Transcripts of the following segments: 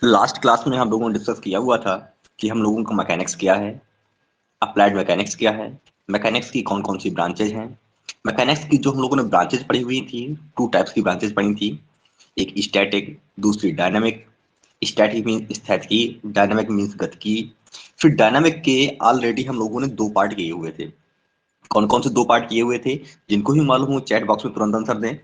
Last class में हम लोगों ने डिस्कस किया हुआ था कि हम लोगों का मैकेनिक्स क्या है, अप्लाइड मैकेनिक्स क्या है, मैकेनिक्स की कौन कौन सी ब्रांचेज हैं। मैकेनिक्स की जो हम लोगों ने ब्रांचेज पढ़ी हुई थी, टू टाइप्स की ब्रांचेज पढ़ी थी। एक स्टैटिक, दूसरी डायनामिक। स्टैटिक मीन्स स्थितिकी, डायनामिक मीन्स गतिकी। फिर डायनामिक के ऑलरेडी हम लोगों ने दो पार्ट किए हुए थे। कौन कौन से दो पार्ट किए हुए थे? जिनको भी मालूम हो चैट बॉक्स में तुरंत आंसर दें।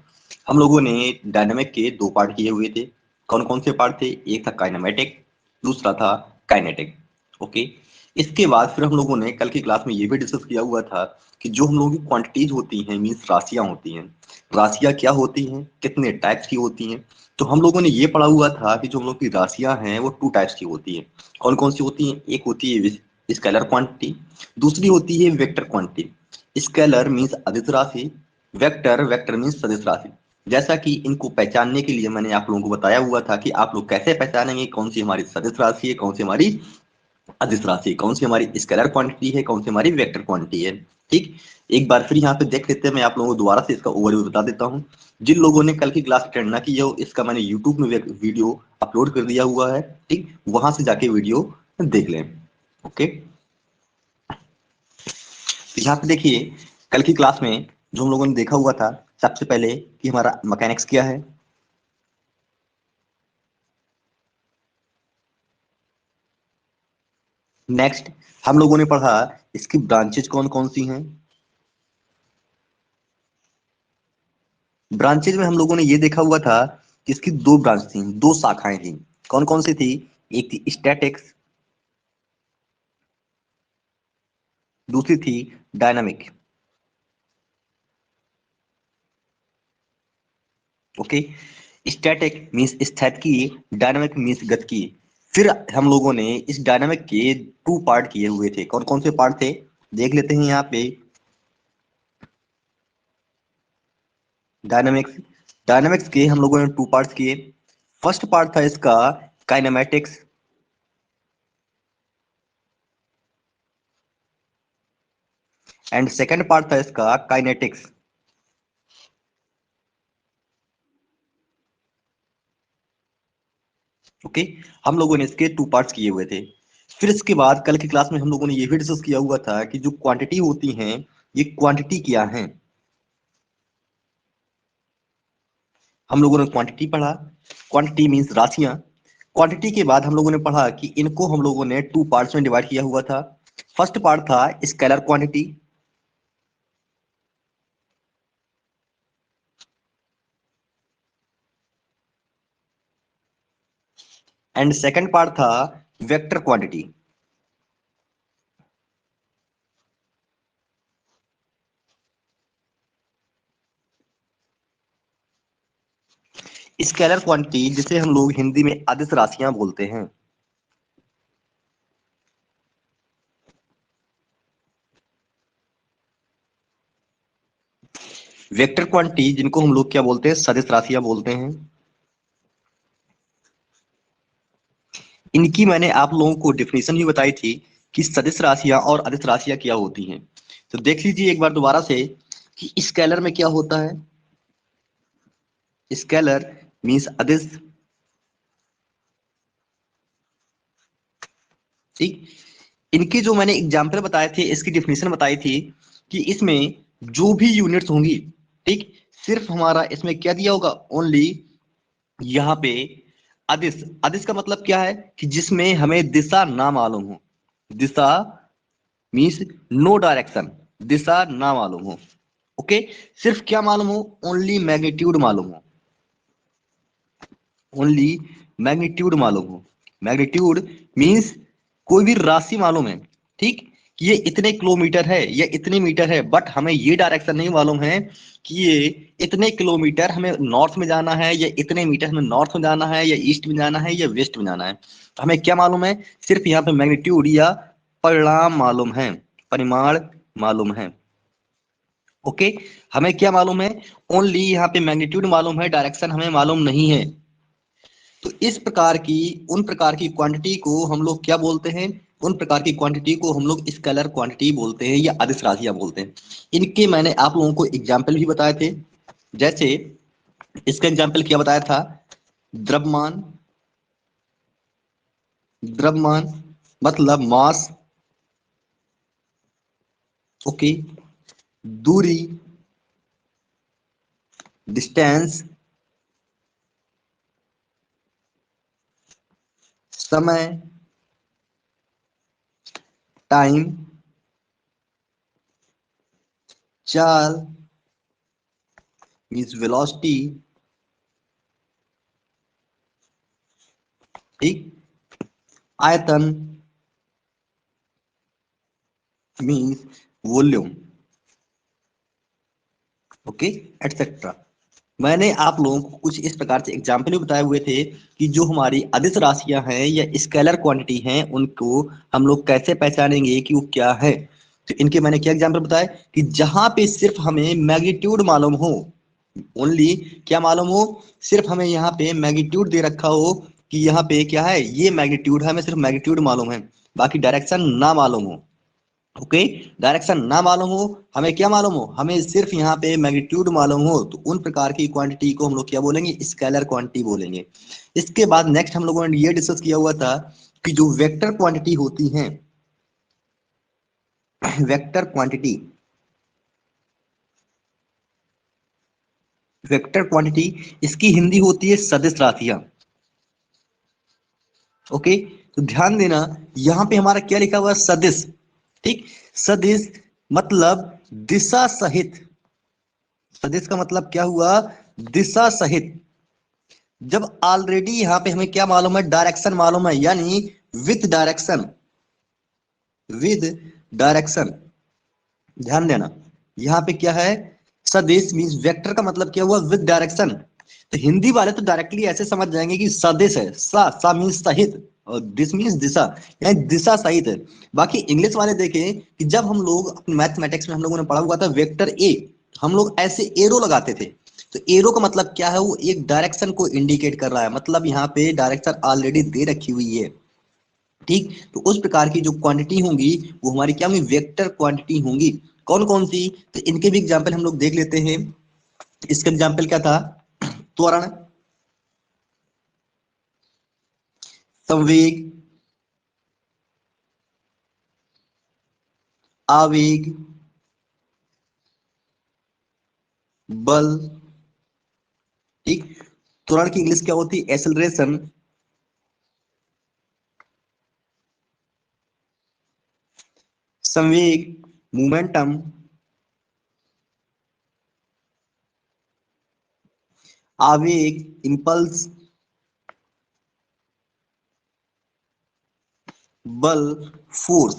हम लोगों ने डायनामिक के दो पार्ट किए हुए थे। कौन कौन से पार्ट थे? एक था काइनेमेटिक, दूसरा था काइनेटिक। ओके। इसके बाद फिर हम लोगों ने कल की क्लास में ये भी डिस्कस किया हुआ था कि जो हम लोगों की क्वांटिटीज होती हैं, मीन्स राशियां होती हैं। राशियां क्या होती हैं, कितने टाइप्स की होती हैं? तो हम लोगों ने ये पढ़ा हुआ था कि जो हम लोग की राशियां हैं वो टू टाइप्स की होती हैं। कौन कौन सी होती हैं? एक होती है स्केलर क्वांटिटी, दूसरी होती है वेक्टर क्वांटिटी। स्केलर मीन्स अदिश राशि, वेक्टर वेक्टर मीन्स सदिश राशि। जैसा कि इनको पहचानने के लिए मैंने आप लोगों को बताया हुआ था कि आप लोग कैसे पहचानेंगे कौन सी हमारी सदिश राशि है, कौन सी हमारी अदिश राशि, कौन सी हमारी स्केलर क्वांटिटी है, कौन सी हमारी वेक्टर क्वांटिटी है। ठीक। एक बार फिर यहाँ पे देख लेते हैं, मैं आप लोगों को दोबारा से इसका ओवरव्यू बता देता हूँ। जिन लोगों ने कल की क्लास अटेंड ना की हो, इसका मैंने यूट्यूब में वीडियो अपलोड कर दिया हुआ है। ठीक, वहां से जाके वीडियो देख लें। ओके। तो यहाँ पे देखिए, कल की क्लास में जो हम लोगों ने देखा हुआ था, सबसे पहले कि हमारा मैकेनिक्स क्या है। नेक्स्ट हम लोगों ने पढ़ा इसकी ब्रांचेज कौन कौन सी हैं। ब्रांचेज में हम लोगों ने ये देखा हुआ था कि इसकी दो ब्रांच थी, दो शाखाएं थी। कौन कौन सी थी? एक थी स्टैटिक्स, दूसरी थी डायनामिक। ओके। स्टैटिक मीन्स स्थितिकी, डायनामिक मीन्स गतिकी। फिर हम लोगों ने इस डायनामिक के टू पार्ट किए हुए थे। कौन कौन से पार्ट थे? देख लेते हैं यहाँ पे। डायनामिक्स, डायनामिक्स के हम लोगों ने टू पार्ट्स किए। फर्स्ट पार्ट था इसका काइनेमेटिक्स, एंड सेकंड पार्ट था इसका काइनेटिक्स। ओके। हम लोगों ने इसके टू पार्ट्स किए हुए थे। फिर इसके बाद कल की क्लास में हम लोगों ने ये भी डिस्कस किया हुआ था कि जो क्वांटिटी होती हैं, ये क्वांटिटी क्या है। हम लोगों ने क्वांटिटी पढ़ा। क्वांटिटी मीन्स राशियां। क्वांटिटी के बाद हम लोगों ने पढ़ा कि इनको हम लोगों ने टू पार्ट्स में डिवाइड किया हुआ था। फर्स्ट पार्ट था scalar quantity, and second part था वेक्टर क्वांटिटी। स्केलर क्वांटिटी जिसे हम लोग हिंदी में अदिश राशियां बोलते हैं। वेक्टर क्वांटिटी जिनको हम लोग क्या बोलते हैं? सदिश राशियां बोलते हैं। इनकी मैंने आप लोगों को डिफिनेशन भी बताई थी कि सदिश राशियां और अदिश राशियां क्या होती हैं। तो देख लीजिए एक बार दोबारा से कि स्केलर में क्या होता है। स्केलर मीन्स अदिश। ठीक। इनके जो मैंने एग्जाम्पल बताए थे, इसकी डिफिनेशन बताई थी कि इसमें जो भी यूनिट्स होंगी, ठीक, सिर्फ हमारा इसमें क्या दिया होगा? ओनली यहाँ पे अदिश। अदिश का मतलब क्या है? कि जिसमें हमें दिशा ना मालूम हो। दिशा मीन्स नो डायरेक्शन, दिशा ना मालूम हो। ओके। सिर्फ क्या मालूम हो? ओनली मैग्नीट्यूड मालूम हो। ओनली मैग्नीट्यूड मालूम हो। मैग्नीट्यूड मीन्स कोई भी राशि मालूम है, ठीक, कि ये इतने किलोमीटर है या इतने मीटर है, बट हमें ये डायरेक्शन नहीं मालूम है कि ये इतने किलोमीटर हमें नॉर्थ में जाना है, या इतने मीटर हमें नॉर्थ में जाना है, या ईस्ट में जाना है, या वेस्ट में जाना है। तो हमें क्या मालूम है? सिर्फ यहाँ पे मैग्नीट्यूड या परिणाम मालूम है, परिमाण मालूम है। ओके। हमें क्या मालूम है? ओनली यहाँ पे मैग्नीट्यूड मालूम है, डायरेक्शन हमें मालूम नहीं है। तो इस प्रकार की, उन प्रकार की क्वांटिटी को हम लोग क्या बोलते हैं? उन प्रकार की क्वांटिटी को हम लोग स्केलर क्वांटिटी बोलते हैं या अदिश राशियां बोलते हैं। इनके मैंने आप लोगों को एग्जाम्पल भी बताए थे। जैसे इसका एग्जाम्पल क्या बताया था? द्रव्यमान, द्रव्यमान मतलब मास, ओके, दूरी डिस्टेंस, समय टाइम, चाल मीन्स वेलोसिटी, ठीक, आयतन मीन्स वॉल्यूम, ओके, एटसेट्रा। मैंने आप लोगों को कुछ इस प्रकार से एग्जाम्पल भी बताए हुए थे कि जो हमारी अदिश राशियां हैं या स्केलर क्वांटिटी हैं उनको हम लोग कैसे पहचानेंगे कि वो क्या है। तो इनके मैंने क्या एग्जाम्पल बताए कि जहां पे सिर्फ हमें मैग्नीट्यूड मालूम हो, ओनली क्या मालूम हो, सिर्फ हमें यहाँ पे मैग्नीट्यूड दे रखा हो कि यहाँ पे क्या है, ये मैग्नीट्यूड है, हमें सिर्फ मैग्नीट्यूड मालूम है, बाकी डायरेक्शन ना मालूम हो, ओके, डायरेक्शन ना मालूम हो, हमें क्या मालूम हो, हमें सिर्फ यहाँ पे मैग्नीट्यूड मालूम हो, तो उन प्रकार की क्वांटिटी को हम लोग क्या बोलेंगे, स्केलर क्वांटिटी बोलेंगे। इसके बाद नेक्स्ट हम लोगों ने ये डिस्कस किया हुआ था कि जो वेक्टर क्वांटिटी होती हैं, वेक्टर क्वांटिटी, वेक्टर क्वांटिटी इसकी हिंदी होती है सदिश राशियां, ओके। तो ध्यान देना यहां पे हमारा क्या लिखा हुआ है, सदिश, ठीक, सदिश मतलब दिशा सहित, सदिश का मतलब क्या हुआ, दिशा सहित। जब ऑलरेडी यहाँ पे हमें क्या मालूम है, डायरेक्शन मालूम है, यानी विद डायरेक्शन, विद डायरेक्शन, ध्यान देना यहाँ पे क्या है, सदिश मीन्स वेक्टर का मतलब क्या हुआ, विद डायरेक्शन। तो हिंदी वाले तो डायरेक्टली ऐसे समझ जाएंगे कि सदिश है, सा मीन्स सहित, और दिस मीन्स दिशा, यानी दिशा सहित है। बाकी इंग्लिश वाले देखें कि जब हम लोग अपने मैथमेटिक्स में हम लोगों ने पढ़ा हुआ था वेक्टर ए, हम लोग ऐसे एरो लगाते थे। तो एरो का मतलब क्या है, वो एक डायरेक्शन को इंडिकेट कर रहा है, मतलब यहाँ पे डायरेक्शन ऑलरेडी दे रखी हुई है, ठीक। तो उस प्रकार की जो क्वांटिटी होंगी वो हमारी क्या होंगी, वेक्टर क्वांटिटी होंगी। कौन कौन सी, तो इनके भी एग्जाम्पल हम लोग देख लेते हैं। इसका एग्जाम्पल क्या था, त्वरण, संवेग, आवेग, बल, ठीक। त्वरण की इंग्लिश क्या होती है, एक्सेलरेशन, संवेग मोमेंटम, आवेग इंपल्स, बल फोर्स,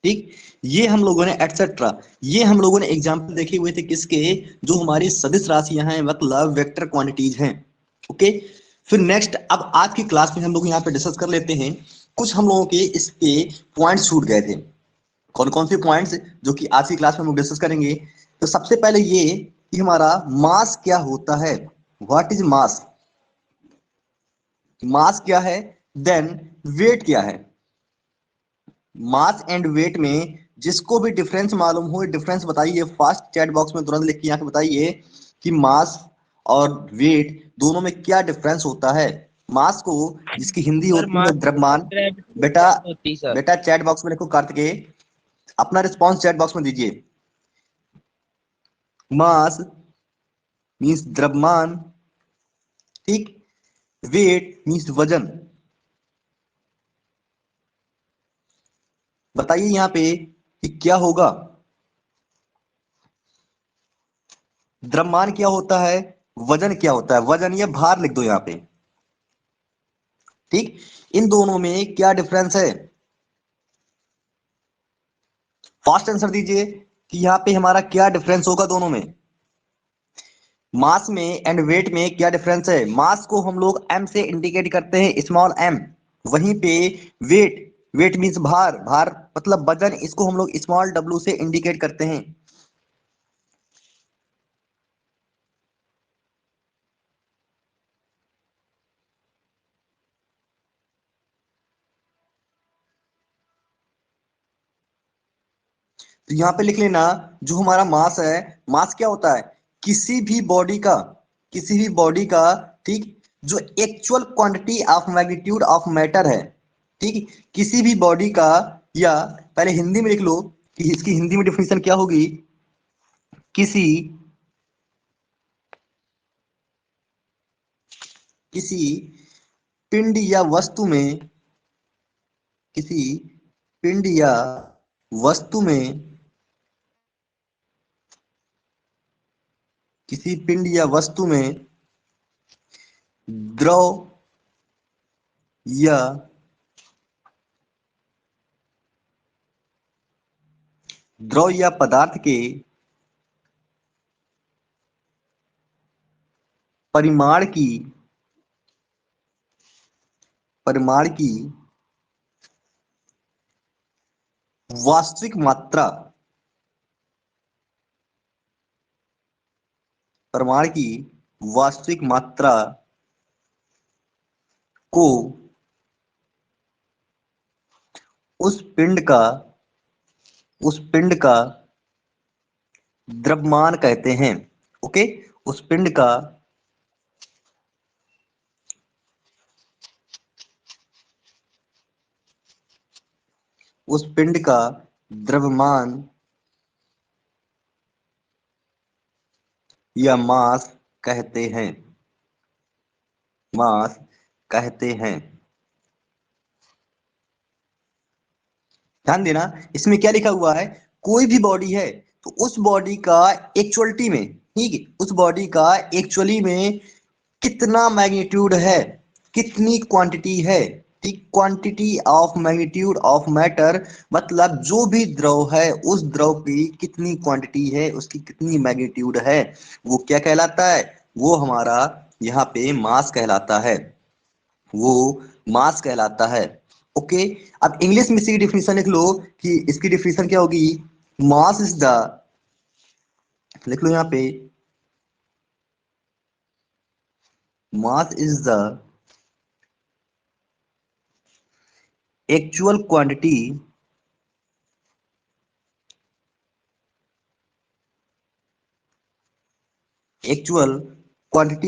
ठीक। ये हम लोगों ने एटसेट्रा, ये हम लोगों ने एग्जाम्पल देखे हुए थे किसके, जो हमारी सदिश राशियां हैं मतलब वेक्टर क्वांटिटीज हैं, ओके। फिर नेक्स्ट अब आज की क्लास में हम लोग यहाँ पे डिस्कस कर लेते हैं, कुछ हम लोगों के इस पे पॉइंट्स छूट गए थे। कौन कौन से पॉइंट्स जो कि आज की क्लास में हम लोग डिस्कस करेंगे। तो सबसे पहले ये कि हमारा मास क्या होता है, व्हाट इज मास, मास क्या है, देन वेट क्या है। मास एंड वेट में जिसको भी डिफरेंस मालूम हो डिफरेंस बताइए, फास्ट चैट बॉक्स में तुरंत लिख के यहाँ पे बताइए कि मास और वेट दोनों में क्या डिफरेंस होता है। मास को जिसकी हिंदी सर होती मास है द्रव्यमान, ग्रेविटी के बेटा, साथ होती है सर। बेटा चैट बॉक्स में लिखो कार्तिकेय, अपना रिस्पॉन्स चैट बॉक्स में दीजिए। मास मीन्स द्रव्यमान, ठीक, वेट मीन्स वजन। बताइए यहाँ पे कि क्या होगा, द्रव्यमान क्या होता है, वजन क्या होता है, वजन या भार लिख दो यहाँ पे, ठीक। इन दोनों में क्या डिफरेंस है, फास्ट आंसर दीजिए कि यहाँ पे हमारा क्या डिफरेंस होगा दोनों में। मास में एंड वेट में क्या डिफरेंस है, मास को हम लोग एम से इंडिकेट करते हैं, स्मॉल एम, वहीं पे वेट, वेट मीन्स भार, भार मतलब वजन, इसको हम लोग स्मॉल डब्ल्यू से इंडिकेट करते हैं। तो यहाँ पे लिख लेना, जो हमारा मास है, मास क्या होता है, किसी भी बॉडी का, किसी भी बॉडी का, ठीक, जो actual quantity of magnitude of matter है, ठीक, किसी भी बॉडी का, या पहले हिंदी में लिख लो कि इसकी हिंदी में डिफिनेशन क्या होगी, किसी किसी पिंड या वस्तु में, किसी पिंड या वस्तु में, किसी पिंड या वस्तु में द्रव या पदार्थ के परिमाण की वास्तविक मात्रा, परिमाण की वास्तविक मात्रा को उस पिंड का द्रव्यमान कहते हैं। ओके, उस पिंड का द्रव्यमान या मास कहते हैं, मास कहते हैं। ध्यान देना, इसमें क्या लिखा हुआ है, कोई भी बॉडी है तो उस बॉडी का एक्चुअलिटी में, ठीक है, उस बॉडी का एक्चुअली में कितना मैग्नीट्यूड है, कितनी क्वांटिटी है, ठीक, quantity of magnitude of matter, मतलब जो भी द्रव है उस द्रव की कितनी क्वांटिटी है, उसकी कितनी मैग्नीट्यूड है, वो क्या कहलाता है, वो हमारा यहाँ पे मास कहलाता है, वो मास कहलाता है। ओके, अब इंग्लिश में इसकी डिफिनेशन लिख लो कि इसकी डिफिनेशन क्या होगी, मास इज द, लिख लो यहाँ पे, mass is the actual quantity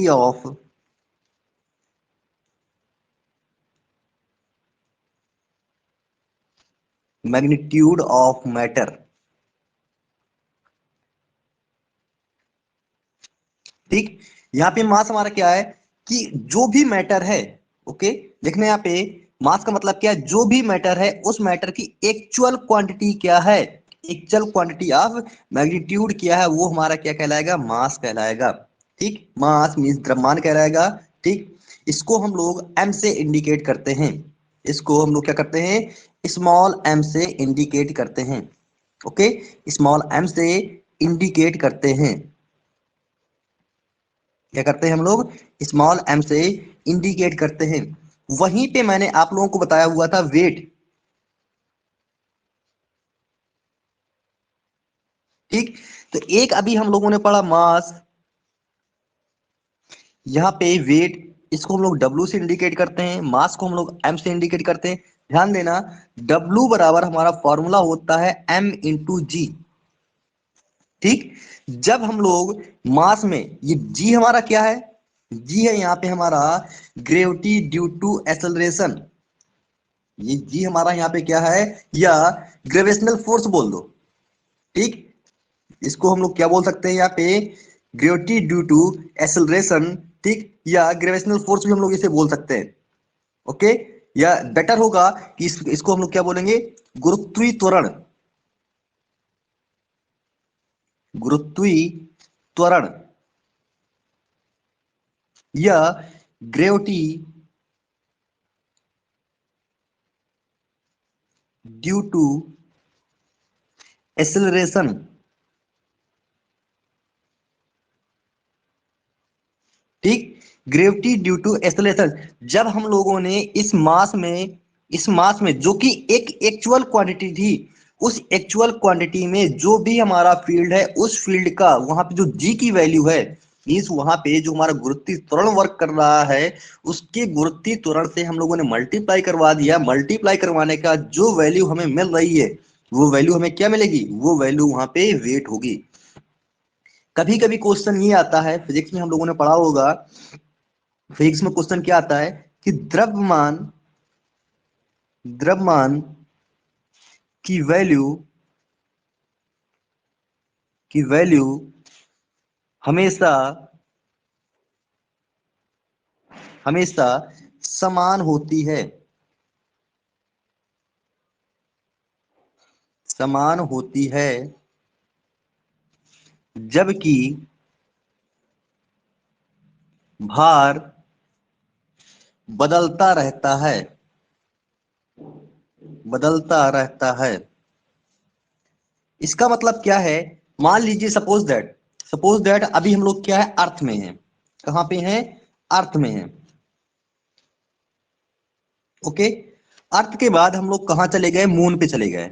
of magnitude of matter. ठीक, यहाँ पे मास हमारा क्या है कि जो भी मैटर है, ओके, देखने यहाँ पे मास का मतलब क्या है, जो भी मैटर है उस मैटर की एक्चुअल क्वांटिटी क्या है, एक्चुअल क्वांटिटी ऑफ मैग्नीट्यूड क्या है, वो हमारा क्या कहलाएगा, मास कहलाएगा। ठीक, मास मीन्स द्रव्यमान कहलाएगा। ठीक, इसको हम लोग एम से इंडिकेट करते हैं, इसको हम लोग क्या करते हैं, स्मॉल एम से इंडिकेट करते हैं। ओके, स्मॉल एम से इंडिकेट करते हैं, क्या करते हैं हम लोग, स्मॉल एम से इंडिकेट करते हैं। वहीं पे मैंने आप लोगों को बताया हुआ था वेट। ठीक, तो एक अभी हम लोगों ने पढ़ा मास, यहाँ पे वेट, इसको हम लोग डब्ल्यू से इंडिकेट करते हैं, मास को हम लोग एम से इंडिकेट करते हैं। ध्यान देना, डब्ल्यू बराबर हमारा फॉर्मूला होता है एम इंटू जी। ठीक, जब हम लोग मास में, ये जी हमारा क्या है, जी है यहाँ पे हमारा ग्रेविटी ड्यू टू एक्सेलरेशन, ये जी हमारा यहाँ पे क्या है, या ग्रेविटेशनल फोर्स बोल दो। ठीक, इसको हम लोग क्या बोल सकते हैं यहाँ पे, ग्रेविटी ड्यू टू एक्सेलरेशन। ठीक, या ग्रेविटेशनल फोर्स भी हम लोग इसे बोल सकते हैं। ओके, या बेटर होगा कि इसको हम लोग क्या बोलेंगे, गुरुत्वीय त्वरण, गुरुत्वीय त्वरण, या ग्रेविटी ड्यू टू एक्सेलरेशन। ठीक, ग्रेविटी ड्यू टू एक्सेलरेशन, जब हम लोगों ने इस मास में जो कि एक एक्चुअल क्वांटिटी थी, उस एक्चुअल क्वांटिटी में जो भी हमारा फील्ड है, उस फील्ड का वहां पे जो जी की वैल्यू है, मीन्स वहां पे जो हमारा गुरुत्वीय त्वरण वर्क कर रहा है, उसके गुरुत्वीय त्वरण से हम लोगों ने मल्टीप्लाई करवा दिया, मल्टीप्लाई करवाने का जो वैल्यू हमें मिल रही है, वो वैल्यू हमें क्या मिलेगी, वो वैल्यू वहां पे वेट होगी। कभी कभी क्वेश्चन ये आता है, फिजिक्स में हम लोगों ने पढ़ा होगा फिजिक्स में क्वेश्चन क्या आता है कि द्रव्यमान द्रव्यमान की वैल्यू हमेशा हमेशा समान होती है, समान होती है, जबकि भार बदलता रहता है, बदलता रहता है। इसका मतलब क्या है? मान लीजिए सपोज दैट अभी हम लोग क्या है, अर्थ में हैं। कहां पे हैं? अर्थ में हैं। ओके। अर्थ के बाद हम लोग कहां चले गए? मून पे चले गए।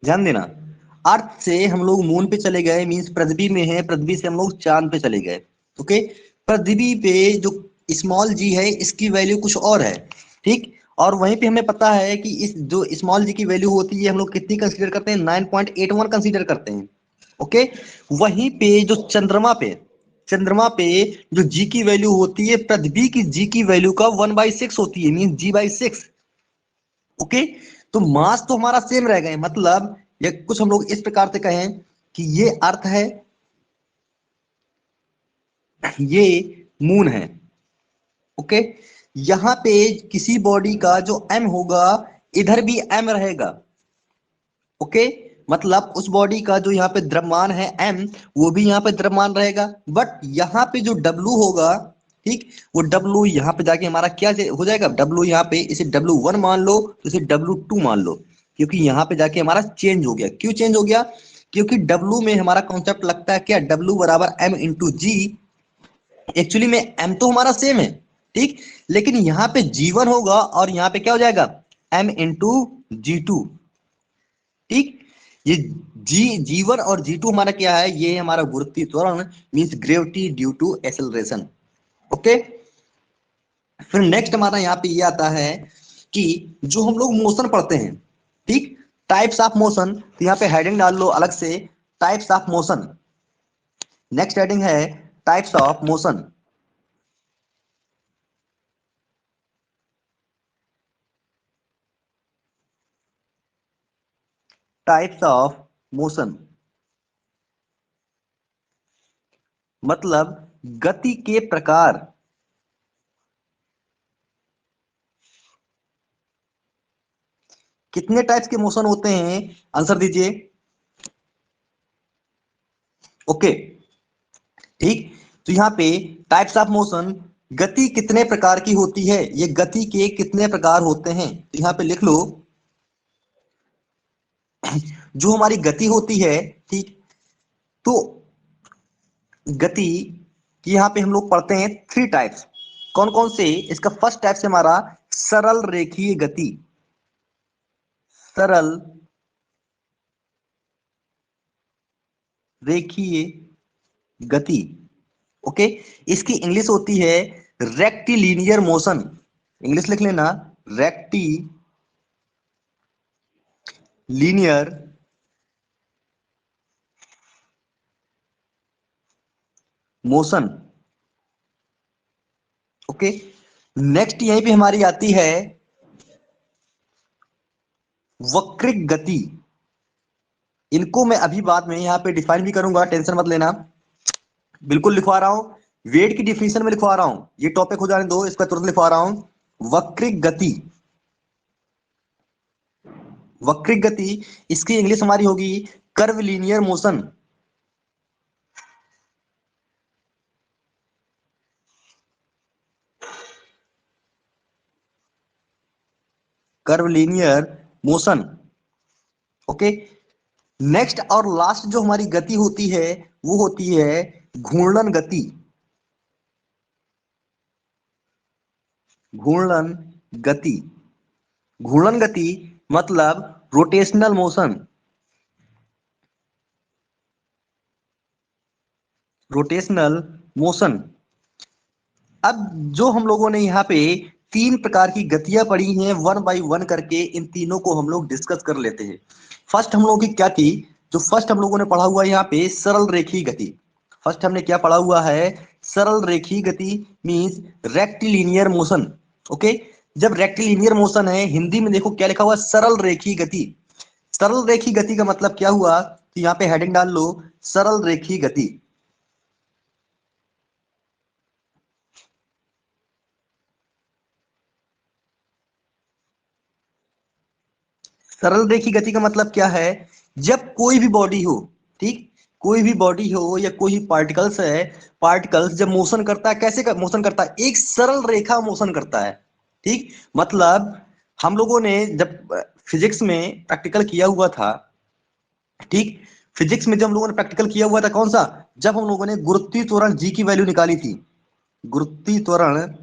ध्यान देना, अर्थ से हम लोग मून पे चले गए, मीन्स पृथ्वी में है, पृथ्वी से हम लोग चांद पे चले गए। ओके। पृथ्वी पे जो स्मॉल जी है इसकी वैल्यू कुछ और है, ठीक। और वहीं पे हमें पता है कि इस जो स्मॉल जी की वैल्यू होती है हम लोग कितनी कंसीडर करते हैं? 9.81 कंसीडर करते हैं। ओके। वहीं पे जो चंद्रमा पे जो जी की वैल्यू होती है, पृथ्वी की जी की वैल्यू का 1/6 होती है, मीन G/6। ओके। तो मास तो हमारा सेम रह गए, मतलब ये कुछ हम लोग इस प्रकार से कहें कि ये अर्थ है, ये मून है। ओके। यहां पे किसी बॉडी का जो एम होगा, इधर भी एम रहेगा। ओके। मतलब उस बॉडी का जो यहाँ पे द्रव्यमान है एम, वो भी यहाँ पे द्रव्यमान रहेगा। बट यहाँ पे जो डब्लू होगा, ठीक, वो डब्लू यहाँ पे जाके हमारा क्या हो जाएगा? डब्लू यहाँ पे इसे W1 मान लो, तो इसे W2 मान लो, क्योंकि यहाँ पे जाके हमारा चेंज हो गया। क्यों चेंज हो गया? क्योंकि डब्लू में हमारा कॉन्सेप्ट लगता है क्या? डब्लू बराबर एम इंटू जी। एक्चुअली में एम तो हमारा सेम है, ठीक, लेकिन यहाँ पे G1 होगा और यहाँ पे क्या हो जाएगा? एम इंटू G2, ठीक। ये G1 और G2 हमारा क्या है? ये हमारा गुरुत्वीय त्वरण, means gravity due to acceleration. Okay. फिर नेक्स्ट हमारा यहाँ पे ये आता है कि जो हम लोग मोशन पढ़ते हैं, ठीक, टाइप्स ऑफ मोशन, तो यहाँ पे हेडिंग डाल लो अलग से, types of motion. Next heading है types of motion. Types of motion मतलब गति के प्रकार। कितने टाइप्स के मोशन होते हैं? आंसर दीजिए। ओके, ठीक। तो यहाँ पे टाइप्स ऑफ मोशन, गति कितने प्रकार की होती है, ये गति के कितने प्रकार होते हैं, तो यहाँ पे लिख लो। जो हमारी गति होती है, ठीक, तो गति की यहाँ पे हम लोग पढ़ते हैं 3 टाइप्स। कौन कौन से? इसका फर्स्ट टाइप से हमारा सरल रेखीय गति, सरल रेखीय गति। ओके। इसकी इंग्लिश होती है रेक्टिलिनियर मोशन। इंग्लिश लिख लेना, रेक्टिलिनियर मोशन। ओके। नेक्स्ट यहीं पे हमारी आती है वक्रिक गति। इनको मैं अभी बाद में यहाँ पे डिफाइन भी करूंगा, टेंशन मत लेना, बिल्कुल लिखवा रहा हूं। वेट की डिफिनेशन में लिखवा रहा हूं, ये टॉपिक हो जाने दो, इसका तुरंत लिखवा रहा हूं। वक्रिक गति, वक्रिक गति, इसकी इंग्लिश हमारी होगी curvilinear motion. Curvilinear motion. Okay. Next और लास्ट जो हमारी गति होती है वो होती है घूर्णन गति। घूर्णन गति, घूर्णन गति मतलब रोटेशनल मोशन, रोटेशनल मोशन। अब जो हम लोगों ने यहाँ पे 3 प्रकार की गतियां पढ़ी हैं, वन बाय वन करके इन तीनों को हम लोग डिस्कस कर लेते हैं। फर्स्ट हम लोगों की क्या थी? जो फर्स्ट हम लोगों ने पढ़ा हुआ है यहाँ पे सरल रेखीय गति। फर्स्ट हमने क्या पढ़ा हुआ है, सरल रेखीय गति मीन्स रेक्टिलिनियर मोशन। ओके, जब रेक्टिलिनियर मोशन है, हिंदी में देखो क्या लिखा हुआ है, सरल रेखीय गति। सरल रेखीय गति का मतलब क्या हुआ कि यहाँ पे हेडिंग डाल लो, सरल रेखीय गति। सरल रेखीय गति का मतलब क्या है, जब कोई भी बॉडी हो, ठीक, कोई भी बॉडी हो या कोई पार्टिकल्स है, पार्टिकल्स जब मोशन करता है, कैसे मोशन करता है, एक सरल रेखा मोशन करता है। ठीक, मतलब हम लोगों ने जब फिजिक्स में प्रैक्टिकल किया हुआ था, ठीक, फिजिक्स में जब हम लोगों ने प्रैक्टिकल किया हुआ था, कौन सा, जब हम लोगों ने गुरुत्वीय त्वरण जी की वैल्यू निकाली थी, गुरुत्वीय त्वरण,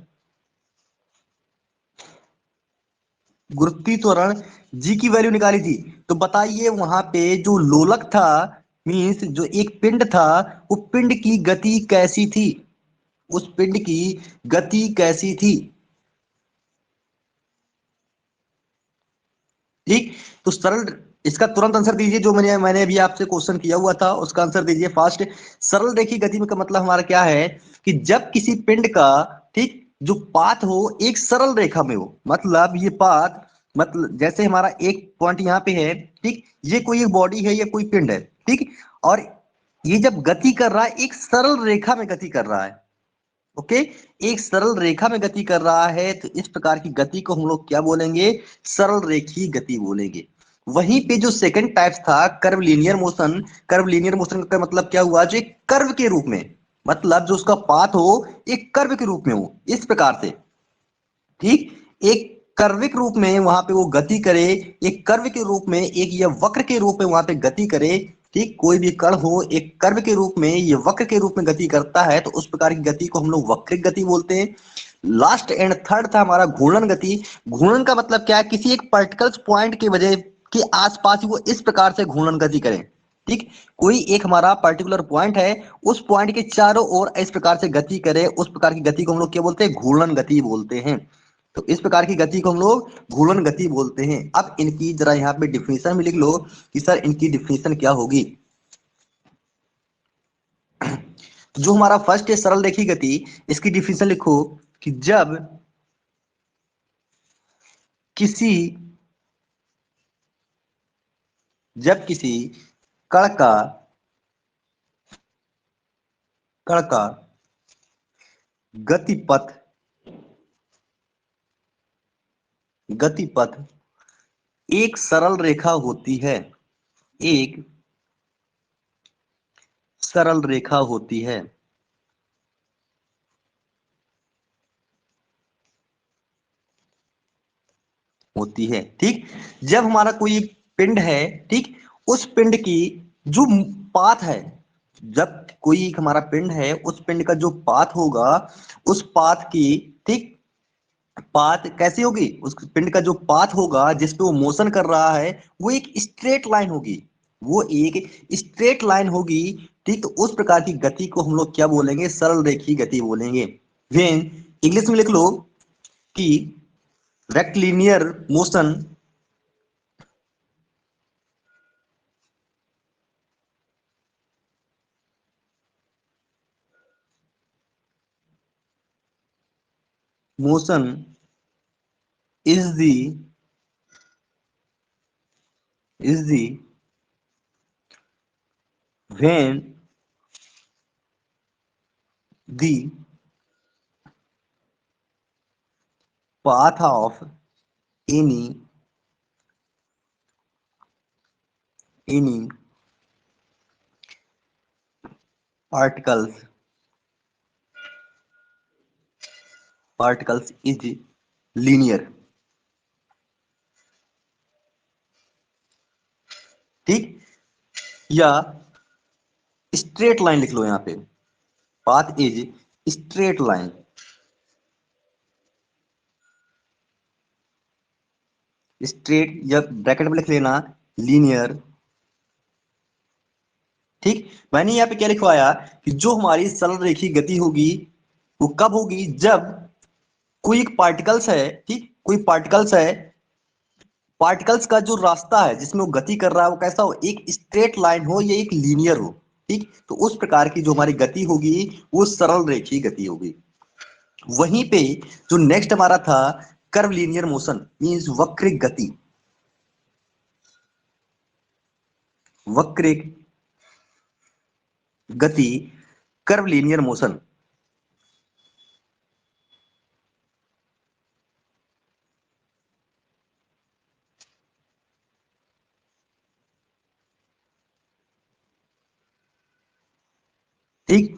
गुरुत्वीय त्वरण जी की वैल्यू निकाली थी। तो बताइए वहां पे जो लोलक था, मीन्स जो एक पिंड था, वो पिंड की गति कैसी थी, उस पिंड की गति कैसी थी। ठीक, तो सरल, इसका तुरंत आंसर दीजिए, जो मैंने मैंने अभी आपसे क्वेश्चन किया हुआ था उसका आंसर दीजिए फास्ट। सरल रेखीय गति में का मतलब हमारा क्या है कि जब किसी पिंड का, ठीक, जो पाथ हो एक सरल रेखा में हो, मतलब ये पाथ, मतलब जैसे हमारा एक पॉइंट यहाँ पे है, ठीक, ये कोई एक बॉडी है या कोई पिंड है, ठीक, और ये जब गति कर रहा है एक सरल रेखा में गति कर रहा है। ओके, एक सरल रेखा में गति कर रहा है, तो इस प्रकार की गति को हम लोग क्या बोलेंगे, सरल रेखीय गति बोलेंगे। वहीं पे जो सेकंड टाइप था curve linear motion, curve linear motion का मतलब क्या हुआ, जो एक कर्व के रूप में, मतलब जो उसका पाथ हो एक कर्व के रूप में हो, इस प्रकार से, ठीक, एक कर्विक रूप में वहां पे वो गति करे, एक कर्व के रूप में, एक या वक्र के रूप में वहां पे गति करे। ठीक, कोई भी कण हो एक कर्व के रूप में, ये वक्र के रूप में गति करता है, तो उस प्रकार की गति को हम लोग वक्रिक गति बोलते हैं। लास्ट एंड थर्ड था हमारा घूर्णन गति। घूर्णन का मतलब क्या है, किसी एक पर्टिकुलर पॉइंट के वजह के आसपास ही वो इस प्रकार से घूर्णन गति करें। ठीक, कोई एक हमारा पर्टिकुलर पॉइंट है, उस पॉइंट के चारों ओर इस प्रकार से गति करे, उस प्रकार की गति को हम लोग क्या बोलते हैं, घूर्णन गति बोलते हैं। तो इस प्रकार की गति को हम लोग घूर्णन गति बोलते हैं। अब इनकी जरा यहाँ पे डिफिनेशन भी लिख लो कि सर इनकी डिफिनेशन क्या होगी। जो हमारा फर्स्ट है सरल रेखीय गति, इसकी डिफिनेशन लिखो कि किसी जब किसी कण का कण का गतिपथ गतिपथ एक सरल रेखा होती है, एक सरल रेखा होती है, होती है। ठीक, जब हमारा कोई एक पिंड है, ठीक, उस पिंड की जो पाथ है, जब कोई एक हमारा पिंड है, उस पिंड का जो पाथ होगा, उस पाथ की, ठीक, पाथ कैसी होगी, उस पिंड का जो पाथ होगा जिस पे वो मोशन कर रहा है, वो एक स्ट्रेट लाइन होगी, वो एक स्ट्रेट लाइन होगी। ठीक, तो उस प्रकार की गति को हम लोग क्या बोलेंगे, सरल रेखीय गति बोलेंगे। वेन इंग्लिश में लिख लो कि rectilinear motion, motion is the when the path of any particles is linear। ठीक, या स्ट्रेट लाइन लिख लो यहाँ पे, path is straight line, straight या ब्रैकेट में लिख लेना लीनियर। ठीक, मैंने यहाँ पे क्या लिखवाया कि जो हमारी सरल रेखीय गति होगी वो कब होगी, जब कोई एक पार्टिकल्स है, ठीक, कोई पार्टिकल्स है, पार्टिकल्स का जो रास्ता है जिसमें वो गति कर रहा है वो कैसा हो, एक स्ट्रेट लाइन हो या एक लीनियर हो। ठीक, तो उस प्रकार की जो हमारी गति होगी वो सरल रेखीय गति होगी। वहीं पे जो नेक्स्ट हमारा था कर्व लीनियर मोशन मींस वक्रिक गति, वक्रिक गति, कर्व लीनियर मोशन। ठीक,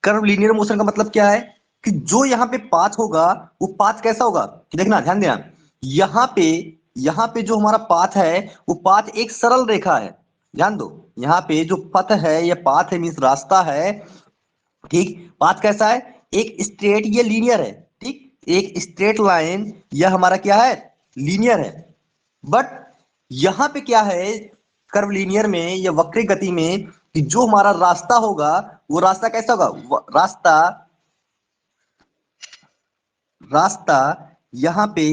कर्व लीनियर मोशन का मतलब क्या है कि जो यहाँ पे पाथ होगा वो पाथ कैसा होगा कि देखना, ध्यान देना, यहाँ पे यहाँ पे जो हमारा पाथ है वो पाथ एक सरल रेखा है। ध्यान दो, यहाँ पे जो पथ है या पाथ है मीन्स रास्ता है। ठीक, पाथ कैसा है, एक स्ट्रेट, ये लीनियर है। ठीक, एक स्ट्रेट लाइन यह हमारा क्या है, लीनियर है। बट यहाँ पे क्या है कर्व लीनियर में या वक्री गति में कि जो हमारा रास्ता होगा वो रास्ता कैसा होगा, रास्ता रास्ता यहाँ पे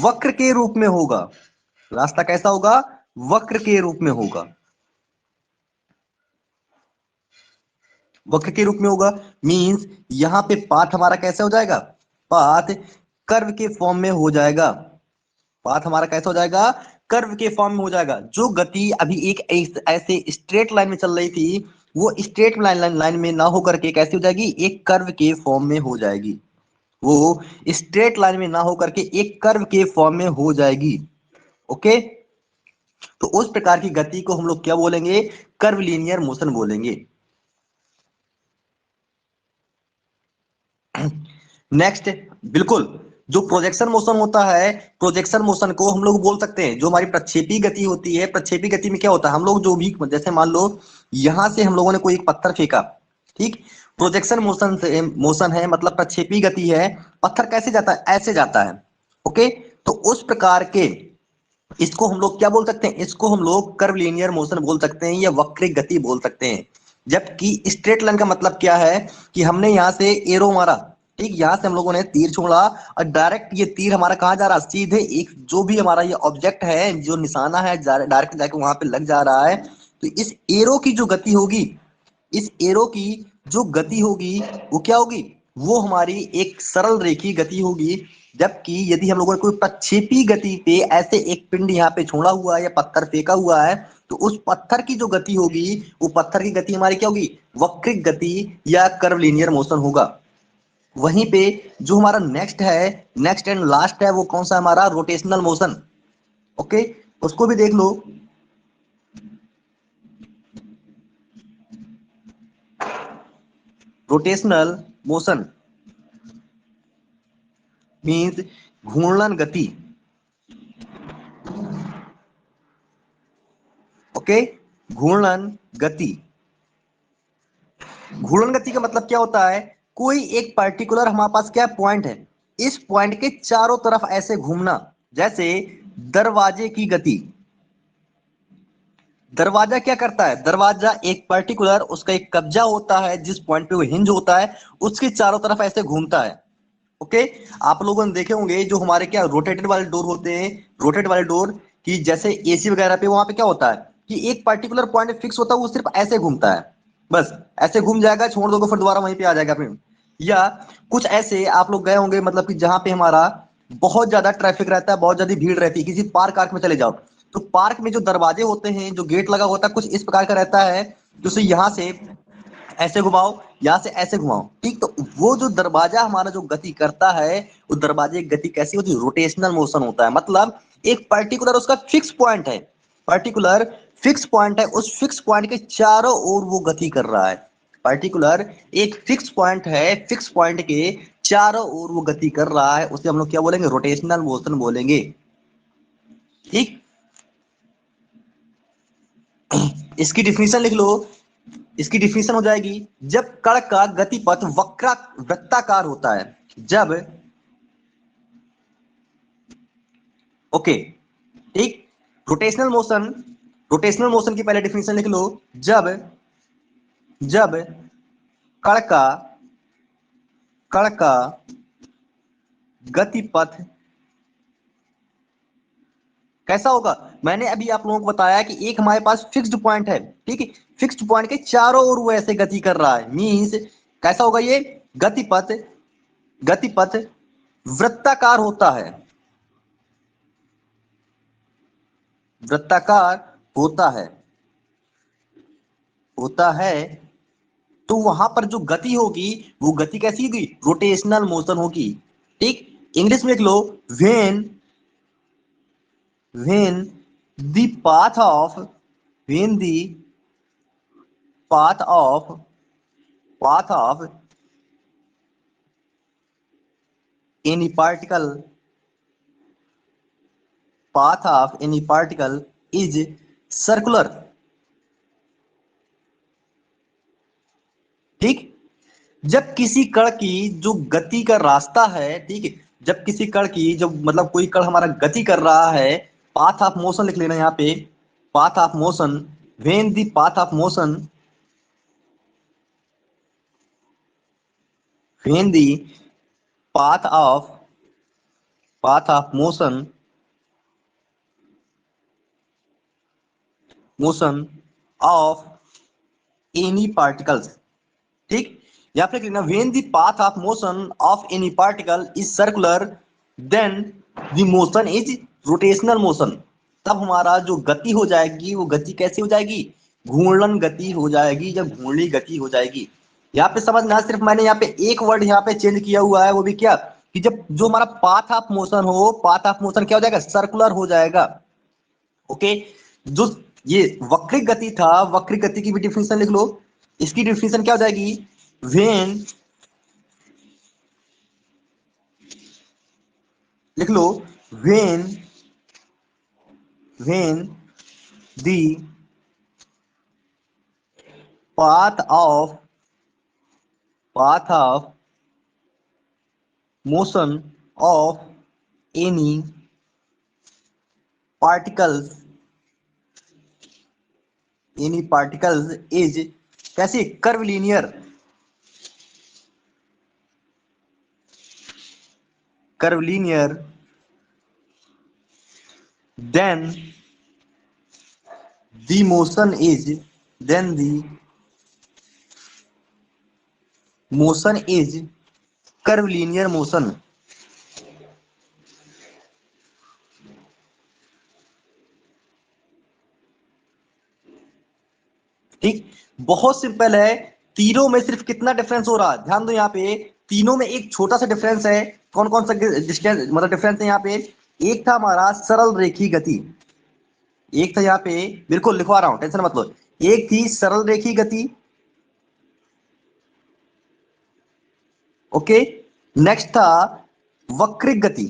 वक्र के रूप में होगा। रास्ता कैसा होगा, वक्र के रूप में होगा, वक्र के रूप में होगा। मींस यहाँ पे पाथ हमारा कैसे हो जाएगा, पाथ कर्व के फॉर्म में हो जाएगा। पाथ हमारा कैसा हो जाएगा, कर्व के फॉर्म में हो जाएगा। जो गति अभी एक ऐसे स्ट्रेट लाइन में चल रही थी वो स्ट्रेट लाइन में ना होकर के कैसी हो जाएगी, एक कर्व के फॉर्म में हो जाएगी। वो स्ट्रेट लाइन में ना होकर के एक कर्व के फॉर्म में हो जाएगी। ओके, तो उस प्रकार की गति को हम लोग क्या बोलेंगे, कर्व लीनियर मोशन बोलेंगे। नेक्स्ट, बिल्कुल, जो प्रोजेक्शन मोशन होता है, प्रोजेक्शन मोशन को हम लोग बोल सकते हैं जो हमारी प्रक्षेपी गति होती है। प्रक्षेपी गति में क्या होता है, हम लोग जो भी जैसे मान लो यहां से हम लोगों ने कोई एक पत्थर फेंका, ठीक, प्रोजेक्शन मोशन से मोशन है मतलब प्रक्षेपी गति है। पत्थर कैसे जाता है, ऐसे जाता है। ओके, तो उस प्रकार के इसको हम लोग क्या बोल सकते हैं, इसको हम लोग कर्व लीनियर मोशन बोल सकते हैं या वक्रिक गति बोल सकते हैं। जबकि स्ट्रेट लाइन का मतलब क्या है कि हमने यहां से एरो मारा, ठीक, यहां से हम लोगों ने तीर छोड़ा और डायरेक्ट ये तीर हमारा कहाँ जा रहा है, सीधे एक जो भी हमारा ये ऑब्जेक्ट है जो निशाना है डायरेक्ट जाके वहां पे लग जा रहा है। तो इस एरो की जो गति होगी, इस एरो की जो गति होगी वो क्या होगी, वो हमारी एक सरल रेखीय गति होगी। जबकि यदि हम लोगों ने कोई प्रक्षेपी गति पे ऐसे एक पिंड यहाँ पे छोड़ा हुआ है या पत्थर फेंका हुआ है तो उस पत्थर की जो गति होगी वो पत्थर की गति हमारी क्या होगी, वक्रिक गति या कर्व लीनियर मोशन होगा। वहीं पे जो हमारा नेक्स्ट है, नेक्स्ट एंड लास्ट है, वो कौन सा हमारा, रोटेशनल मोशन। ओके, उसको भी देख लो। रोटेशनल मोशन मीन्स घूर्णन गति। ओके, घूर्णन गति, घूर्णन गति का मतलब क्या होता है, कोई एक पर्टिकुलर हमारे पास क्या पॉइंट है, इस पॉइंट के चारों तरफ ऐसे घूमना। जैसे दरवाजे की गति, दरवाजा क्या करता है, दरवाजा एक पर्टिकुलर उसका एक कब्जा होता है, जिस पॉइंट पे वो हिंज होता है उसके चारों तरफ ऐसे घूमता है। ओके, आप लोगों ने देखे होंगे जो हमारे क्या रोटेटेड वाले डोर होते हैं, रोटेट वाले डोर की जैसे एसी वगैरह पे वहां पे क्या होता है कि एक पर्टिकुलर पॉइंट फिक्स होता है, वो सिर्फ ऐसे घूमता है, बस ऐसे घूम जाएगा, छोड़ दोगे फिर दोबारा वहीं पे आ जाएगा फिर। या कुछ ऐसे आप लोग गए होंगे मतलब कि जहां पे हमारा बहुत ज्यादा ट्रैफिक रहता है, बहुत ज्यादा भीड़ रहती है, किसी पार्क आर्क में चले जाओ तो पार्क में जो दरवाजे होते हैं, जो गेट लगा होता है कुछ इस प्रकार का रहता है, जैसे यहाँ से ऐसे घुमाओ, यहां से ऐसे घुमाओ, ठीक, तो वो जो दरवाजा हमारा जो गति करता है वो दरवाजे की गति कैसी होती है, रोटेशनल मोशन होता है। मतलब एक पर्टिकुलर उसका फिक्स पॉइंट है, पर्टिकुलर फिक्स पॉइंट है, उस फिक्स पॉइंट के चारों ओर वो गति कर रहा है। पर्टिकुलर एक फिक्स पॉइंट है, फिक्स पॉइंट के चारों ओर वो गति कर रहा है, उसे हम लोग क्या बोलेंगे, रोटेशनल मोशन बोलेंगे। ठीक, इसकी डिफिनीशन लिख लो। इसकी डिफिनीशन हो जाएगी, जब कण का गतिपथ वृत्ताकार होता है, जब, ओके, ठीक, रोटेशनल मोशन, रोटेशनल मोशन की पहले डिफिनीशन लिख लो। जब जब कण का कण का गतिपथ कैसा होगा, मैंने अभी आप लोगों को बताया कि एक हमारे पास फिक्स्ड पॉइंट है, ठीक है, फिक्स्ड पॉइंट के चारों ओर वो ऐसे गति कर रहा है, मींस कैसा होगा ये गतिपथ, गतिपथ वृत्ताकार होता है, वृत्ताकार होता है, होता है। तो वहां पर जो गति होगी वो गति कैसी होगी, रोटेशनल मोशन होगी। ठीक, इंग्लिश में लिख लो, when when the path of when the path of path of any particle path of any particle is circular। ठीक, जब किसी कण की जो गति का रास्ता है, ठीक है, जब किसी कण की जो मतलब कोई कण हमारा गति कर रहा है, पाथ ऑफ मोशन लिख लेना यहाँ पे, path of motion, when the path of motion, when the path of motion of any particles। ठीक, या फिर लिखना when the path of motion of any particle is circular then the motion is rotational motion. तब हमारा जो गति हो जाएगी वो गति कैसी हो जाएगी, घूर्णन गति हो जाएगी, जब घूर्णी गति हो जाएगी। यहाँ पे समझना, सिर्फ मैंने यहाँ पे एक वर्ड यहाँ पे चेंज किया हुआ है, वो भी क्या कि जब जो हमारा पाथ ऑफ मोशन हो, पाथ ऑफ मोशन क्या हो जाएगा, सर्कुलर हो जाएगा। ओके, जो ये वक्रिक गति था, वक्रिक गति की भी डिफिनेशन लिख लो, इसकी डिफिनेशन क्या हो जाएगी, व्हेन, लिख लो, when the path of motion of any particles is कैसे, curvilinear, then the motion is curvilinear motion। ठीक, बहुत सिंपल है। तीनों में सिर्फ कितना डिफरेंस हो रहा है, ध्यान दो यहाँ पे, तीनों में एक छोटा सा डिफरेंस है। कौन कौन सा डिस्टेंस मतलब डिफरेंस है यहाँ पे, एक था हमारा सरल रेखी गति, एक था यहाँ पे, बिल्कुल लिखवा रहा हूं टेंशन मत लो, एक थी सरल रेखी गति, ओके, नेक्स्ट था वक्रिक गति,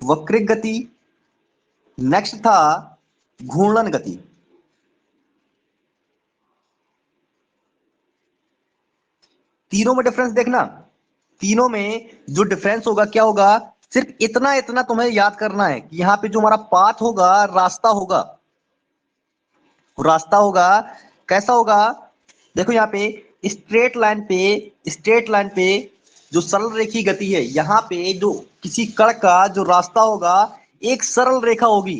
वक्रिक गति, नेक्स्ट था घूर्णन गति। तीनों में डिफरेंस देखना, तीनों में जो डिफरेंस होगा क्या होगा, सिर्फ इतना इतना तुम्हें याद करना है कि यहाँ पे जो हमारा पाथ होगा, रास्ता होगा, रास्ता होगा कैसा होगा, देखो यहाँ पे स्ट्रेट लाइन पे, स्ट्रेट लाइन पे जो सरल रेखी गति है, यहाँ पे जो किसी कण का जो रास्ता होगा एक सरल रेखा होगी,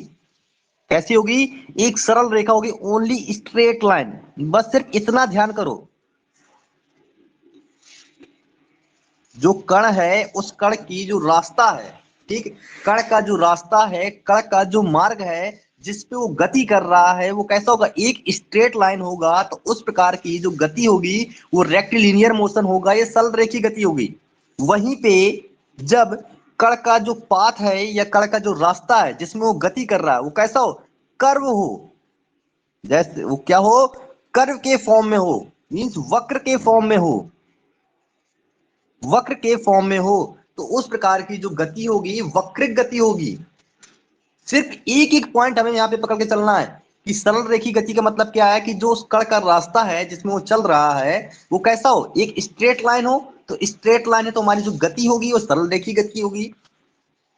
कैसी होगी, एक सरल रेखा होगी, ओनली स्ट्रेट लाइन। बस सिर्फ इतना ध्यान करो, जो कण है उस कण की जो रास्ता है, ठीक, कण का जो रास्ता है, कण का जो मार्ग है जिस पे वो गति कर रहा है, वो कैसा होगा, एक स्ट्रेट लाइन होगा। तो उस प्रकार की जो गति होगी वो रेक्टिलिनियर मोशन होगा, ये सरल रेखी गति होगी। वहीं पे जब कण का जो पाथ है या कण का जो रास्ता है जिसमें वो गति कर रहा है, वो कैसा हो, कर्व हो, जैसे वो क्या हो, कर्व के फॉर्म में हो, मीन्स वक्र के फॉर्म में हो, वक्र के फॉर्म में हो, तो उस प्रकार की जो गति होगी वक्रिक गति होगी। सिर्फ एक एक पॉइंट हमें यहाँ पे पकड़ के चलना है कि सरल रेखी गति का मतलब क्या है, कि जो उस कण का रास्ता है जिसमें वो चल रहा है वो कैसा हो, एक स्ट्रेट लाइन हो। तो स्ट्रेट लाइन है तो हमारी जो गति होगी वो सरल रेखी गति होगी।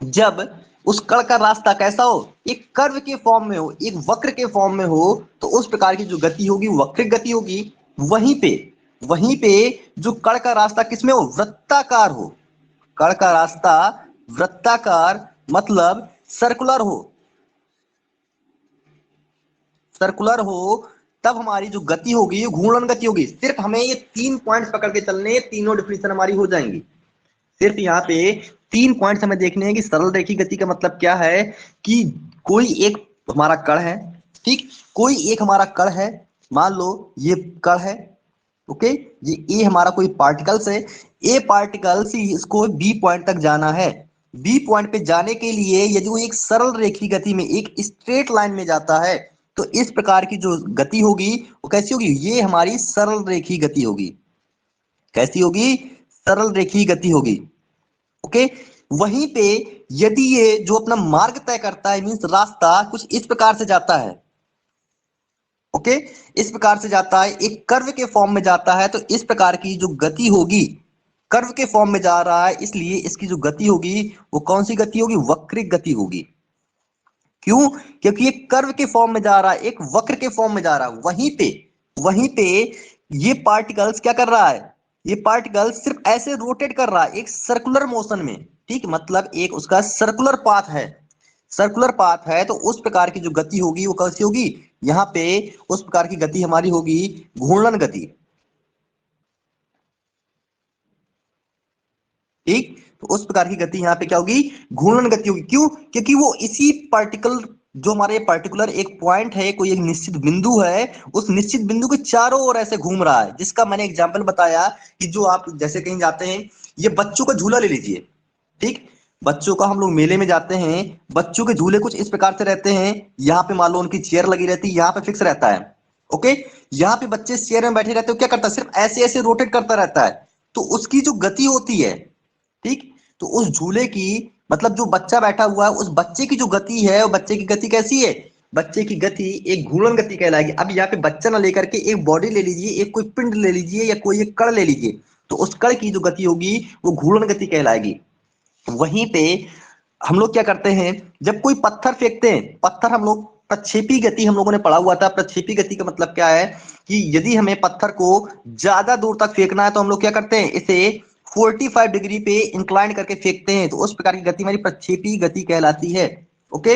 जब उस कण का रास्ता कैसा हो, एक कर्व के फॉर्म में हो, एक वक्र के फॉर्म में हो, तो उस प्रकार की जो गति होगी वक्रिक गति होगी। वहीं पे जो कण का रास्ता किसमें हो, वृत्ताकार हो, कण का रास्ता वृत्ताकार मतलब सर्कुलर हो, सर्कुलर हो तब हमारी जो गति होगी घूर्णन गति होगी। सिर्फ हमें ये 3 पॉइंट्स पकड़ के चलने, तीनों डिफिनेशन हमारी हो जाएंगी। सिर्फ यहाँ पे 3 पॉइंट्स हमें देखने हैं कि सरल रेखी गति का मतलब क्या है कि कोई एक हमारा कण है, ठीक, कोई एक हमारा कण है, मान लो ये कण है, ओके, ये ए हमारा कोई पार्टिकल्स है, ए पार्टिकल से इसको बी पॉइंट तक जाना है। बी पॉइंट पे जाने के लिए यदि वो एक सरल रेखी गति में एक स्ट्रेट लाइन में जाता है तो इस प्रकार की जो गति होगी वो कैसी होगी, ये हमारी सरल रेखी गति होगी। कैसी होगी, सरल रेखी गति होगी, ओके। वहीं पे यदि ये जो अपना मार्ग तय करता है, मींस रास्ता कुछ इस प्रकार से जाता है, ओके, इस प्रकार से जाता है, एक कर्व के फॉर्म में जाता है, तो इस प्रकार की जो गति होगी, कर्व के फॉर्म में जा रहा है, इसलिए इसकी जो गति होगी वो कौन सी गति होगी, वक्रिक गति होगी। क्यों, क्योंकि ये कर्व के फॉर्म में जा रहा है, एक वक्र के फॉर्म में जा रहा है। वहीं पे ये पार्टिकल्स क्या कर रहा है, ये पार्टिकल सिर्फ ऐसे रोटेट कर रहा है एक सर्कुलर मोशन में, ठीक, मतलब एक उसका सर्कुलर पाथ है, सर्कुलर पाथ है, तो उस प्रकार की जो गति होगी वो कैसी होगी, यहाँ पे उस प्रकार की गति हमारी होगी घूर्णन गति, ठीक। तो उस प्रकार की गति यहाँ पे क्या होगी, घूर्णन गति होगी। क्यों, क्योंकि वो इसी पार्टिकल, जो हमारे पार्टिकुलर एक पॉइंट है, कोई एक निश्चित बिंदु है, उस निश्चित बिंदु के चारों ओर ऐसे घूम रहा है, जिसका मैंने एग्जांपल बताया कि जो आप जैसे कहीं जाते हैं, ये बच्चों का झूला ले लीजिए, ठीक, बच्चों का हम लोग मेले में जाते हैं, बच्चों के झूले कुछ इस प्रकार से रहते हैं, यहाँ पे मान लो उनकी चेयर लगी रहती है, यहाँ पे फिक्स रहता है, ओके, यहाँ पे बच्चे चेयर में बैठे रहते हो, क्या करता है, सिर्फ ऐसे ऐसे रोटेट करता रहता है, तो उसकी जो गति होती है, ठीक, तो उस झूले की, मतलब जो बच्चा बैठा हुआ है उस बच्चे की जो गति है, वो बच्चे की गति कैसी है, बच्चे की गति एक घूर्णन गति कहलाएगी। अब यहाँ पे बच्चा ना लेकर के एक बॉडी ले लीजिए, एक कोई पिंड ले लीजिए या कोई एक कण ले लीजिए, तो उस कण की जो गति होगी वो घूर्णन गति कहलाएगी। वहीं पे हम लोग क्या करते हैं, जब कोई पत्थर फेंकते हैं, पत्थर हम लोग प्रक्षेपी गति हम लोगों ने पढ़ा हुआ था। प्रक्षेपी गति का मतलब क्या है कि यदि हमें पत्थर को ज्यादा दूर तक फेंकना है तो हम लोग क्या करते हैं, इसे 45 डिग्री पे इंक्लाइन करके फेंकते हैं, तो उस प्रकार की गति हमारी प्रक्षेपी गति कहलाती है, ओके।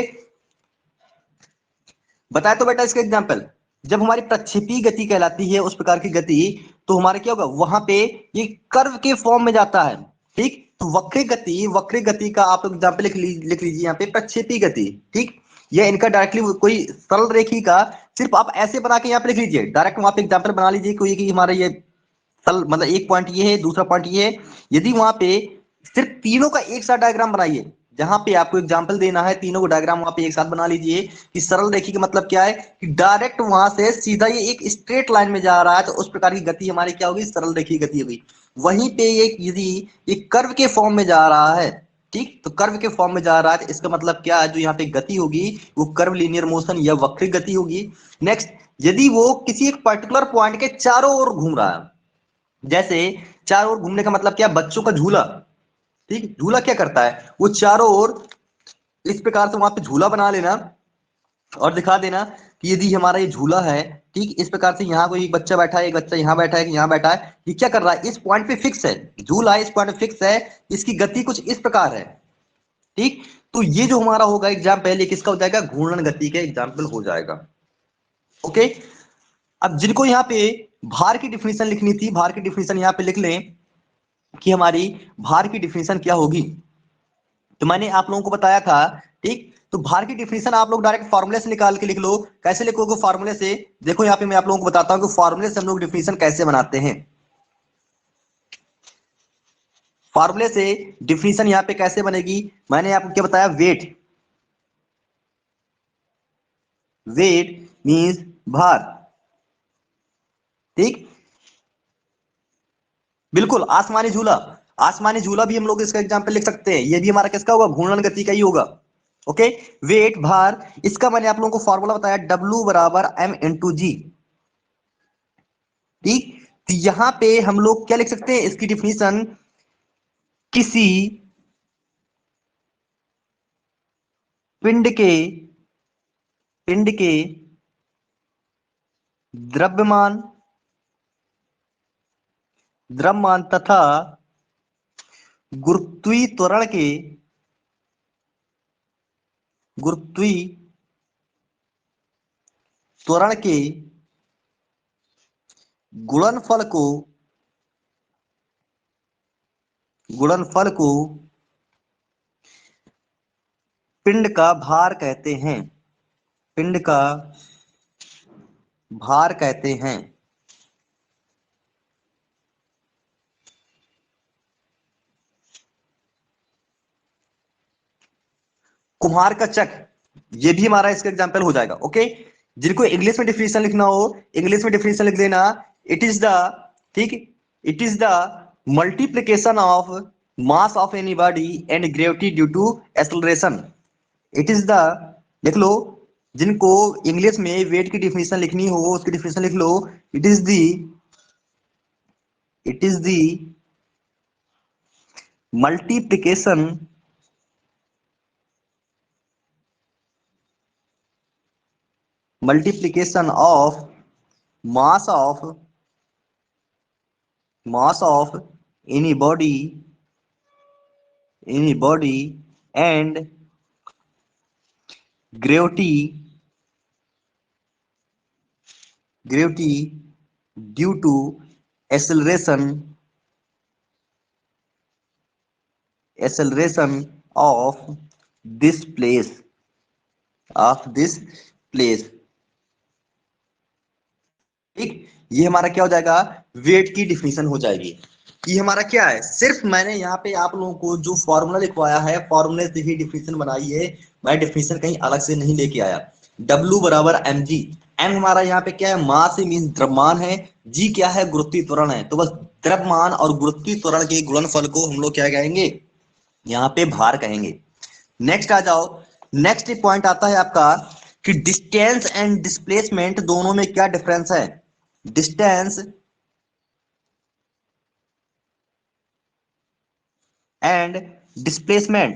बताया तो बेटा इसका एग्जाम्पल, जब हमारी प्रक्षेपी गति कहलाती है उस प्रकार की गति, तो हमारे क्या होगा, वहां पे ये कर्व के फॉर्म में जाता है, ठीक। तो वक्र गति का आप एग्जाम्पल लिख लीजिए यहाँ पे प्रक्षेपी गति, ठीक। ये इनका डायरेक्टली कोई सरल रेखी का सिर्फ आप ऐसे बना के यहाँ पे लिख लीजिए, डायरेक्ट वहां पे एग्जाम्पल बना लीजिए कोई कि हमारा ये सल, मतलब एक पॉइंट ये है, दूसरा पॉइंट ये है, यदि वहां पे सिर्फ तीनों का एक साथ डायग्राम बनाइए, जहां पे आपको एग्जांपल देना है तीनों को डायग्राम वहां पे एक साथ बना लीजिए कि सरल रेखी का मतलब क्या है कि डायरेक्ट वहां से सीधा ये एक स्ट्रेट लाइन में जा रहा है, तो उस प्रकार की गति हमारी क्या होगी, सरल रेखी गति होगी। वहीं पे एक यदि एक कर्व के फॉर्म में जा रहा है, ठीक, तो कर्व के फॉर्म में जा रहा है, तो इसका मतलब क्या है, जो यहाँ पे गति होगी वो कर्व लीनियर मोशन या वक्रिक गति होगी। नेक्स्ट, यदि वो किसी एक पर्टिकुलर पॉइंट के चारों ओर घूम रहा है, जैसे चारों ओर घूमने का मतलब क्या, बच्चों का झूला, ठीक, झूला क्या करता है, वो चारों ओर इस प्रकार से वहां पे झूला बना लेना और दिखा देना कि यदि हमारा ये झूला है, ठीक, इस प्रकार से यहाँ कोई बच्चा बैठा है, एक बच्चा यहाँ बैठा है, यहाँ बैठा है, ये क्या कर रहा है, इस पॉइंट पे फिक्स है, झूला इस पॉइंट पे फिक्स है, इसकी गति कुछ इस प्रकार है, ठीक। तो ये जो हमारा होगा एग्जाम्पल, ये किसका हो जाएगा, घूर्णन गति का एग्जाम्पल हो जाएगा, ओके। अब जिनको यहाँ पे भार की डिफिनेशन लिखनी थी, भार की डिफिनेशन यहाँ पे लिख लें कि हमारी भार की डिफिनेशन क्या होगी। तो मैंने आप लोगों को बताया था, ठीक, तो भार की डिफिनेशन आप लोग डायरेक्ट फार्मूले से निकाल के लिख लो। कैसे लिखोगे फार्मूले से, देखो यहाँ पे मैं आप लोगों को बताता हूँ कि फार्मूले से हम लोग डिफिनेशन कैसे बनाते हैं। फार्मूले से डिफिनेशन यहाँ पे कैसे बनेगी, मैंने आपको क्या बताया, वेट, वेट मीन्स भार, ठीक, बिल्कुल। आसमानी झूला, आसमानी झूला भी हम लोग इसका एग्जाम्पल लिख सकते हैं, ये भी हमारा किसका होगा, घूर्णन गति का ही होगा, ओके। वेट भार, इसका मैंने आप लोगों को फॉर्मूला बताया, W बराबर M इंटू जी, ठीक। तो यहां पे हम लोग क्या लिख सकते हैं, इसकी डिफिनीशन, किसी पिंड के पिंड के द्रव्यमान द्रव्यमान तथा गुरुत्वीय त्वरण के गुरुत्वीय त्वरण के गुणनफल को पिंड का भार कहते हैं। पिंड का भार कहते हैं। कुम्हार का चक, ये भी हमारा इसका एग्जांपल हो जाएगा। ओके, जिनको इंग्लिश में डिफिनेशन लिखना हो इंग्लिश में डिफिनेशन लिख देना। इट इज द, ठीक, it is the multiplication of mass of any body and gravity due to acceleration. It is the, लिख लो, जिनको इंग्लिश में वेट की डिफिनेशन लिखनी हो उसकी डिफिनेशन लिख लो। It is the multiplication of mass of any body and gravity due to acceleration of this place ठीक, ये हमारा क्या हो जाएगा, वेट की डिफिनीशन हो जाएगी। ये हमारा क्या है, सिर्फ मैंने यहाँ पे आप लोगों को जो फॉर्मूला लिखवाया है फॉर्मूले से ही डिफिनीशन बनाई है, मैं डिफिनीशन कहीं अलग से नहीं लेके आया। W बराबर mg, m हमारा यहाँ पे क्या है, मास मीन्स द्रव्यमान है, g क्या है, गुरुत्वीय त्वरण है। तो बस द्रव्यमान और गुरुत्वीय त्वरण के गुणनफल को हम लोग क्या कहेंगे, यहाँ पे भार कहेंगे। नेक्स्ट आ जाओ, नेक्स्ट पॉइंट आता है आपका कि डिस्टेंस एंड डिस्प्लेसमेंट दोनों में क्या डिफरेंस है। डिस्टेंस एंड डिस्प्लेसमेंट,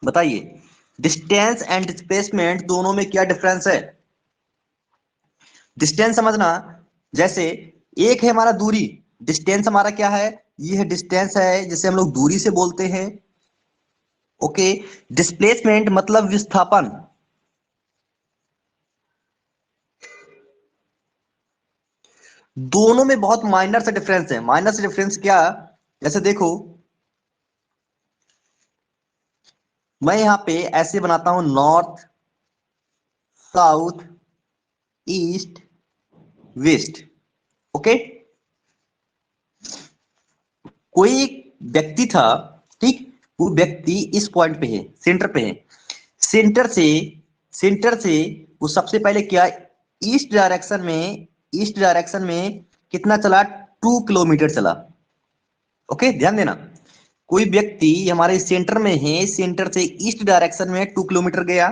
बताइए, डिस्टेंस एंड डिस्प्लेसमेंट दोनों में क्या डिफरेंस है। डिस्टेंस समझना, जैसे एक है हमारा दूरी, डिस्टेंस हमारा क्या है, ये है डिस्टेंस है जिसे हम लोग दूरी से बोलते हैं। ओके, डिस्प्लेसमेंट मतलब विस्थापन। दोनों में बहुत माइनर से डिफरेंस है। माइनर से डिफरेंस क्या, जैसे देखो मैं यहां पे ऐसे बनाता हूं, north south east west. Okay, कोई व्यक्ति था, ठीक, वो व्यक्ति इस पॉइंट पे है, सेंटर पे है, सेंटर से वो सबसे पहले क्या, ईस्ट डायरेक्शन में कितना चला, 2 किलोमीटर चला। ओके, ध्यान देना, कोई व्यक्ति हमारे सेंटर में है, सेंटर से ईस्ट डायरेक्शन में 2 किलोमीटर गया,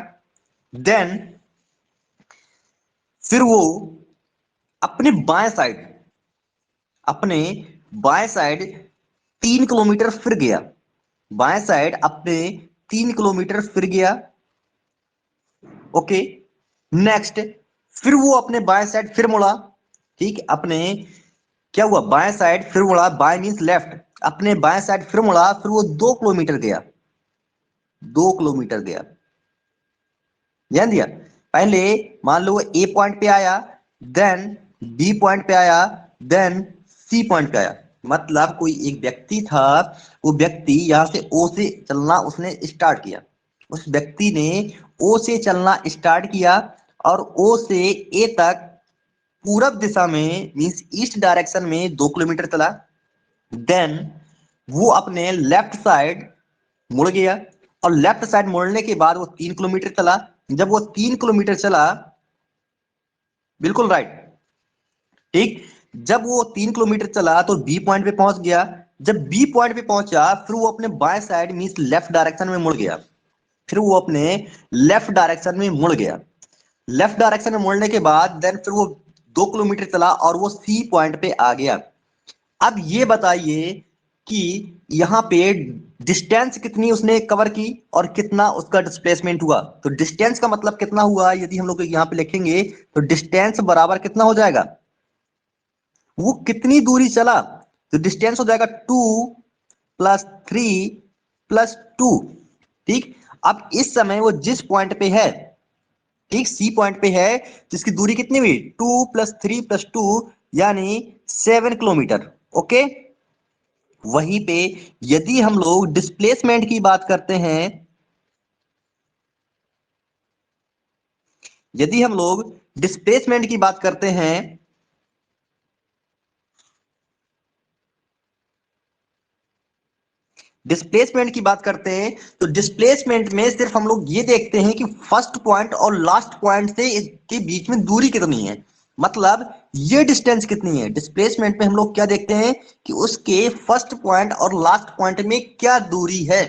देन फिर वो अपने बाएं साइड 3 किलोमीटर फिर गया, बाएं साइड अपने 3 किलोमीटर फिर गया। ओके, नेक्स्ट फिर वो अपने बाएं साइड फिर मुड़ा, ठीक, अपने क्या हुआ, बाएं साइड फिर मुड़ा, बाएं मीन्स लेफ्ट, अपने बाएं साइड फिर मुड़ा, फिर वो 2 किलोमीटर गया, 2 किलोमीटर गया। ध्यान दिया, पहले मान लो ए पॉइंट पे आया, देन बी पॉइंट पे आया, देन सी पॉइंट पे आया। मतलब कोई एक व्यक्ति था, वो व्यक्ति यहां से ओ से चलना उसने स्टार्ट किया, उस व्यक्ति ने ओ से चलना स्टार्ट किया और ओ से ए तक पूरब दिशा में मींस ईस्ट डायरेक्शन में 2 किलोमीटर चला। देन वो अपने लेफ्ट साइड मुड़ गया और लेफ्ट साइड मुड़ने के बाद वो 3 किलोमीटर चला। जब वो 3 किलोमीटर चला, बिल्कुल राइट, ठीक, जब वो 3 किलोमीटर चला तो बी पॉइंट पे पहुंच गया। जब बी पॉइंट पे पहुंचा फिर वो अपने बाएं साइड मींस लेफ्ट डायरेक्शन में मुड़ गया, फिर वो अपने लेफ्ट डायरेक्शन में मुड़ गया। लेफ्ट डायरेक्शन में मुड़ने के बाद देन फिर वो 2 किलोमीटर चला और वो सी पॉइंट पे आ गया। अब ये बताइए कि यहाँ पे डिस्टेंस कितनी उसने कवर की और कितना उसका डिस्प्लेसमेंट हुआ। तो डिस्टेंस का मतलब कितना हुआ, यदि हम लोग यहाँ पे लिखेंगे तो डिस्टेंस बराबर कितना हो जाएगा, वो कितनी दूरी चला, तो डिस्टेंस हो जाएगा 2 + 3 प्लस 2। ठीक, अब इस समय वो जिस पॉइंट पे है, ठीक, सी पॉइंट पे है, जिसकी दूरी कितनी हुई, 2 + 3 + 2 यानी 7 किलोमीटर। ओके, वहीं पे यदि हम लोग डिस्प्लेसमेंट की बात करते हैं, यदि हम लोग डिस्प्लेसमेंट की बात करते हैं, डिस्प्लेसमेंट की बात करते हैं, तो डिस्प्लेसमेंट में सिर्फ हम लोग ये देखते हैं कि फर्स्ट पॉइंट और लास्ट पॉइंट से के बीच में दूरी कितनी है, मतलब ये डिस्टेंस कितनी है। डिस्प्लेसमेंट में हम लोग क्या देखते हैं कि उसके फर्स्ट पॉइंट और लास्ट पॉइंट में क्या दूरी है,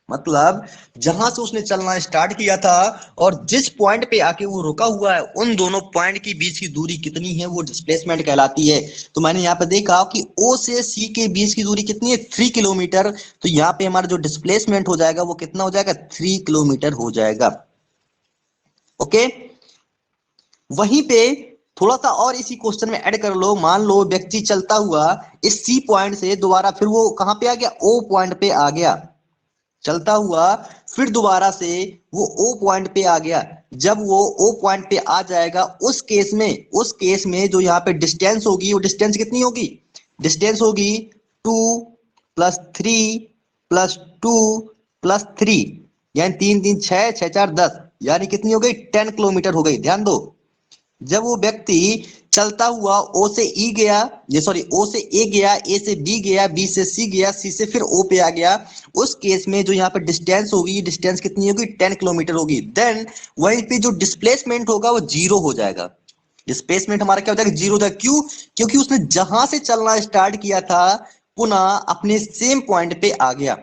मतलब जहां से उसने चलना स्टार्ट किया था और जिस पॉइंट पे आके वो रुका हुआ है, उन दोनों पॉइंट के बीच की दूरी कितनी है, वो डिस्प्लेसमेंट कहलाती है। तो मैंने यहाँ पे देखा कि ओ से सी के बीच की दूरी कितनी है, 3 किलोमीटर। तो यहाँ पे हमारा जो डिस्प्लेसमेंट हो जाएगा वो कितना हो जाएगा, 3 किलोमीटर हो जाएगा। ओके, वहीं पे थोड़ा सा और इसी क्वेश्चन में ऐड कर लो, मान लो व्यक्ति चलता हुआ इस सी पॉइंट से दोबारा फिर वो कहां पे आ गया, ओ पॉइंट पे आ गया, चलता हुआ फिर दोबारा से वो ओ पॉइंट पे आ गया। जब वो ओ पॉइंट पे आ जाएगा, उस केस में जो यहाँ पे डिस्टेंस होगी, वो डिस्टेंस कितनी होगी, डिस्टेंस होगी 2 + 3 + 2 + 3, यानी 3 3 6 6 4 10, यानी कितनी हो गई, 10 किलोमीटर हो गई। ध्यान दो, जब वो व्यक्ति चलता हुआ ओ से ई गया, ये सॉरी ओ से ए गया, ए से बी गया, बी से सी गया, सी से फिर ओ पे आ गया, उस केस में जो यहाँ पे डिस्टेंस होगी, डिस्टेंस कितनी होगी, 10 किलोमीटर होगी। देन वहीं पे जो डिस्प्लेसमेंट होगा वो जीरो हो जाएगा। डिस्प्लेसमेंट हमारा क्या हो जाएगा, जीरो हो जाएगा। क्यों, क्योंकि उसने जहां से चलना स्टार्ट किया था पुनः अपने सेम पॉइंट पे आ गया,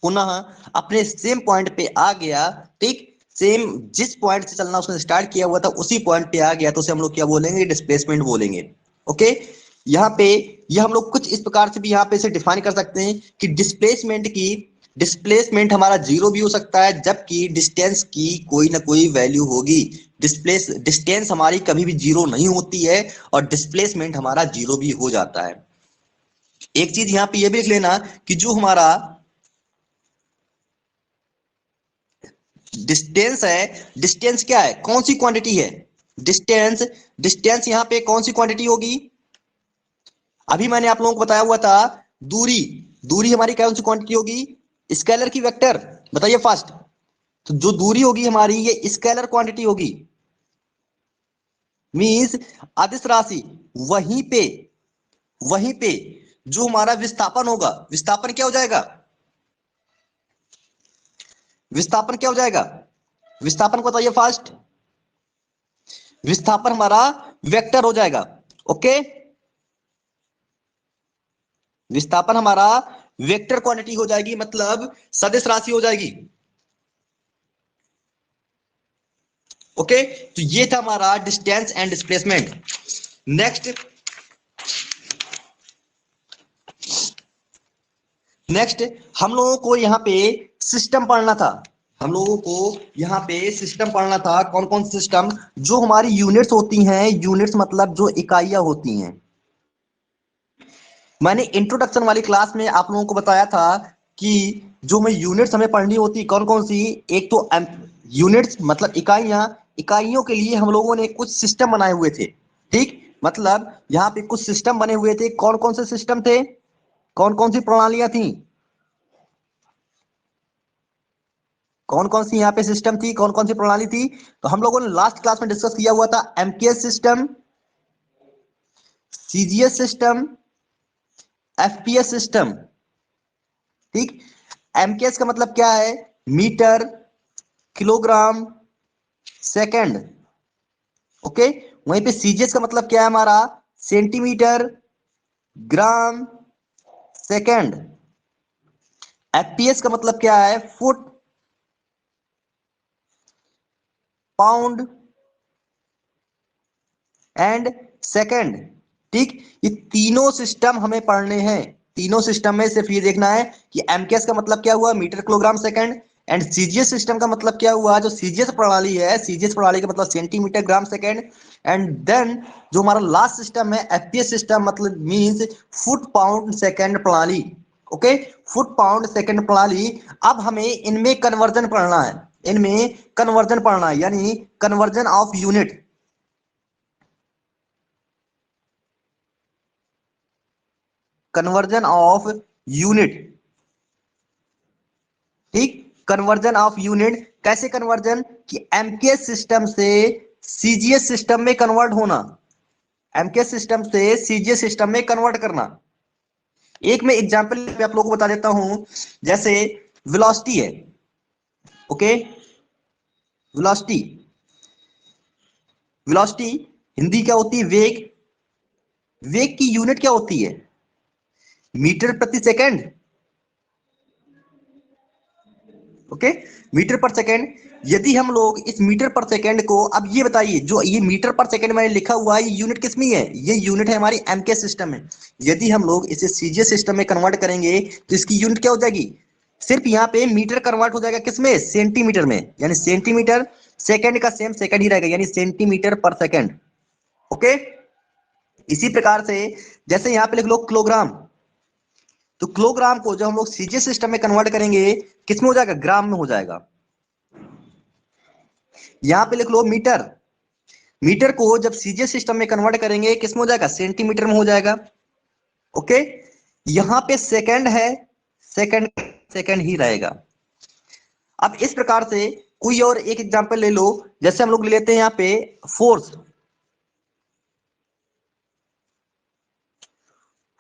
पुनः अपने सेम पॉइंट पे आ गया। ठीक, सेम जिस पॉइंट से चलना उसने स्टार्ट किया हुआ था उसी पॉइंट पे आ गया, तो उसे हम लोग क्या बोलेंगे, डिस्प्लेसमेंट बोलेंगे। ओके, यहाँ पे ये हम लोग कुछ इस प्रकार से भी यहाँ पे इसे डिफाइन कर सकते हैं कि डिस्प्लेसमेंट हमारा जीरो भी हो सकता है, जबकि डिस्टेंस की कोई ना कोई वैल्यू होगी। डिस्टेंस हमारी कभी भी जीरो नहीं होती है और डिस्प्लेसमेंट हमारा जीरो भी हो जाता है। एक चीज यहाँ पे ये भी लिख लेना कि जो हमारा डिस्टेंस है, डिस्टेंस क्या है, कौन सी क्वांटिटी है, डिस्टेंस, डिस्टेंस यहाँ पे कौन सी क्वांटिटी होगी, अभी मैंने आप लोगों को बताया हुआ था दूरी, दूरी हमारी कौन सी क्वांटिटी होगी, स्केलर की वेक्टर, बताइए फास्ट। तो जो दूरी होगी हमारी ये स्केलर क्वांटिटी होगी, मींस अदिश राशि। वहीं पे, वहीं पे जो हमारा विस्थापन होगा, विस्थापन क्या हो जाएगा, विस्थापन क्या हो जाएगा, विस्थापन को बताइए फास्ट, विस्थापन हमारा वेक्टर हो जाएगा। ओके, विस्थापन हमारा वेक्टर क्वांटिटी हो जाएगी, मतलब सदिश राशि हो जाएगी। ओके, तो ये था हमारा distance and displacement. Next, next हम लोगों को यहाँ पे सिस्टम पढ़ना था, हम लोगों को यहाँ पे सिस्टम पढ़ना था। कौन कौन सिस्टम, जो हमारी यूनिट्स होती हैं, यूनिट्स मतलब जो इकाइयां होती हैं। मैंने इंट्रोडक्शन वाली क्लास में आप लोगों को बताया था कि जो हमें यूनिट्स हमें पढ़नी होती कौन कौन सी, एक तो यूनिट्स मतलब इकाइयां, इकाइयों के लिए हम लोगों ने कुछ सिस्टम बनाए हुए थे। ठीक, मतलब यहाँ पे कुछ सिस्टम बने हुए थे, कौन कौन से सिस्टम थे, कौन कौन सी प्रणालियां थी, कौन कौन सी यहाँ पे सिस्टम थी, कौन कौन सी प्रणाली थी। तो हम लोगों ने लास्ट क्लास में डिस्कस किया हुआ था MKS system, CGS system, FPS system. ठीक, एमकेएस का मतलब क्या है, मीटर, किलोग्राम, सेकंड। ओके, वहीं पे सीजीएस का मतलब क्या है हमारा, सेंटीमीटर, ग्राम, सेकंड। एफपीएस का मतलब क्या है, फुट, पाउंड एंड सेकंड। ठीक, ये तीनों सिस्टम हमें पढ़ने हैं। तीनों सिस्टम में सिर्फ ये देखना है कि एमकेएस का मतलब क्या हुआ, metre kilogram second, and CGS system का मतलब क्या हुआ, जो सीजीएस प्रणाली है, सीजीएस प्रणाली का मतलब centimetre gram second. And then जो हमारा लास्ट सिस्टम है एफपीएस सिस्टम, मतलब मींस फुट पाउंड सेकंड प्रणाली। ओके, फुट पाउंड सेकंड प्रणाली। अब हमें इनमें कन्वर्जन पढ़ना है, इनमें कन्वर्जन पढ़ना है, यानी conversion of unit, conversion of unit. ठीक, कन्वर्जन ऑफ यूनिट कैसे कन्वर्जन, कि एमकेएस सिस्टम से सीजीएस सिस्टम में कन्वर्ट होना, एमकेएस सिस्टम से सीजीएस सिस्टम में कन्वर्ट करना। एक मैं एग्जांपल पे आप लोगों को बता देता हूं, जैसे वेलोसिटी है, ओके, वेलोसिटी, वेलोसिटी हिंदी क्या होती है, वेग, वेग की यूनिट क्या होती है, मीटर प्रति सेकंड, ओके, मीटर पर सेकंड। यदि हम लोग इस मीटर पर सेकंड को, अब ये बताइए, जो ये मीटर पर सेकंड मैंने लिखा हुआ है, ये यूनिट किस में है, ये यूनिट है हमारी एमके सिस्टम में। यदि हम लोग इसे सीजीएस सिस्टम में कन्वर्ट करेंगे तो इसकी यूनिट क्या हो जाएगी, सिर्फ यहाँ पे मीटर कन्वर्ट हो जाएगा किसमें, सेंटीमीटर में, यानी सेंटीमीटर, सेकंड का सेम सेकंड ही रहेगा, यानी सेंटीमीटर पर सेकंड। ओके, इसी प्रकार से जैसे यहाँ पे लिख लो किलोग्राम, तो किलोग्राम को जब हम लोग सीजीएस सिस्टम में कन्वर्ट करेंगे किस में हो जाएगा, ग्राम में हो जाएगा। यहां पे लिख लो मीटर, मीटर को जब सीजीएस सिस्टम में कन्वर्ट करेंगे किस में हो जाएगा, सेंटीमीटर में हो जाएगा। ओके, यहां पे सेकंड है, सेकंड सेकंड ही रहेगा। अब इस प्रकार से कोई और एक एग्जांपल ले लो, जैसे हम लोग ले लेते हैं यहां पे फोर्स,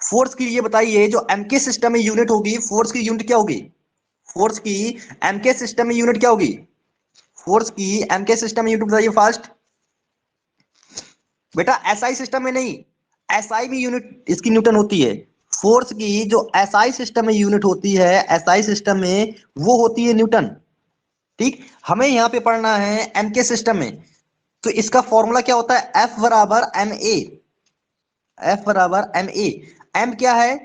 फोर्स की ये बताइए, जो एमके सिस्टम में यूनिट होगी, फोर्स की यूनिट क्या होगी, फोर्स की एमके सिस्टम में यूनिट क्या होगी, फोर्स की एमके सिस्टम में यूनिट बताइए फास्ट बेटा, एसआई सिस्टम में नहीं, एसआई में यूनिट इसकी न्यूटन होती है। फोर्स की जो एसआई सिस्टम में यूनिट होती है, एसआई सिस्टम में वो होती है न्यूटन। ठीक, हमें यहां पे पढ़ना है एमके सिस्टम में, तो इसका फॉर्मूला क्या होता है, एफ बराबर एम ए, एफ बराबर एम ए। एम क्या है,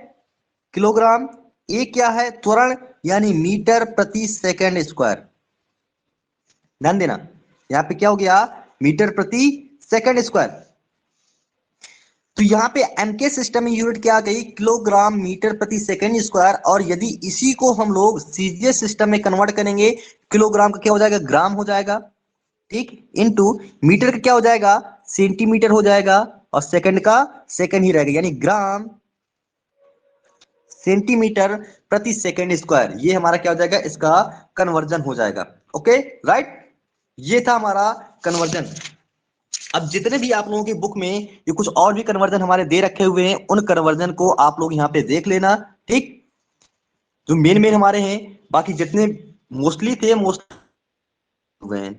किलोग्राम, ए क्या है, त्वरण, यानी मीटर प्रति सेकंड स्क्वायर। ध्यान देना, यहां पे क्या हो गया, मीटर प्रति सेकंड स्क्वायर। तो यहाँ पे एमके सिस्टम में यूनिट क्या आ गई, किलोग्राम मीटर प्रति सेकंड स्क्वायर, और यदि इसी को हम लोग सीजीएस सिस्टम में कन्वर्ट करेंगे, किलोग्राम का क्या हो जाएगा, ग्राम हो जाएगा। ठीक, इनटू मीटर का क्या हो जाएगा, सेंटीमीटर हो जाएगा, और सेकंड का सेकंड ही रहेगा, यानी ग्राम सेंटीमीटर प्रति सेकंड स्क्वायर। ये हमारा क्या हो जाएगा, इसका कन्वर्जन हो जाएगा। ओके, राइट, ये था हमारा कन्वर्जन। अब जितने भी आप लोगों की बुक में ये कुछ और भी कन्वर्जन हमारे दे रखे हुए हैं, उन कन्वर्जन को आप लोग यहाँ पे देख लेना। ठीक, जो मेन मेन हमारे हैं, बाकी जितने मोस्टली थे मोस्ट हुए हैं।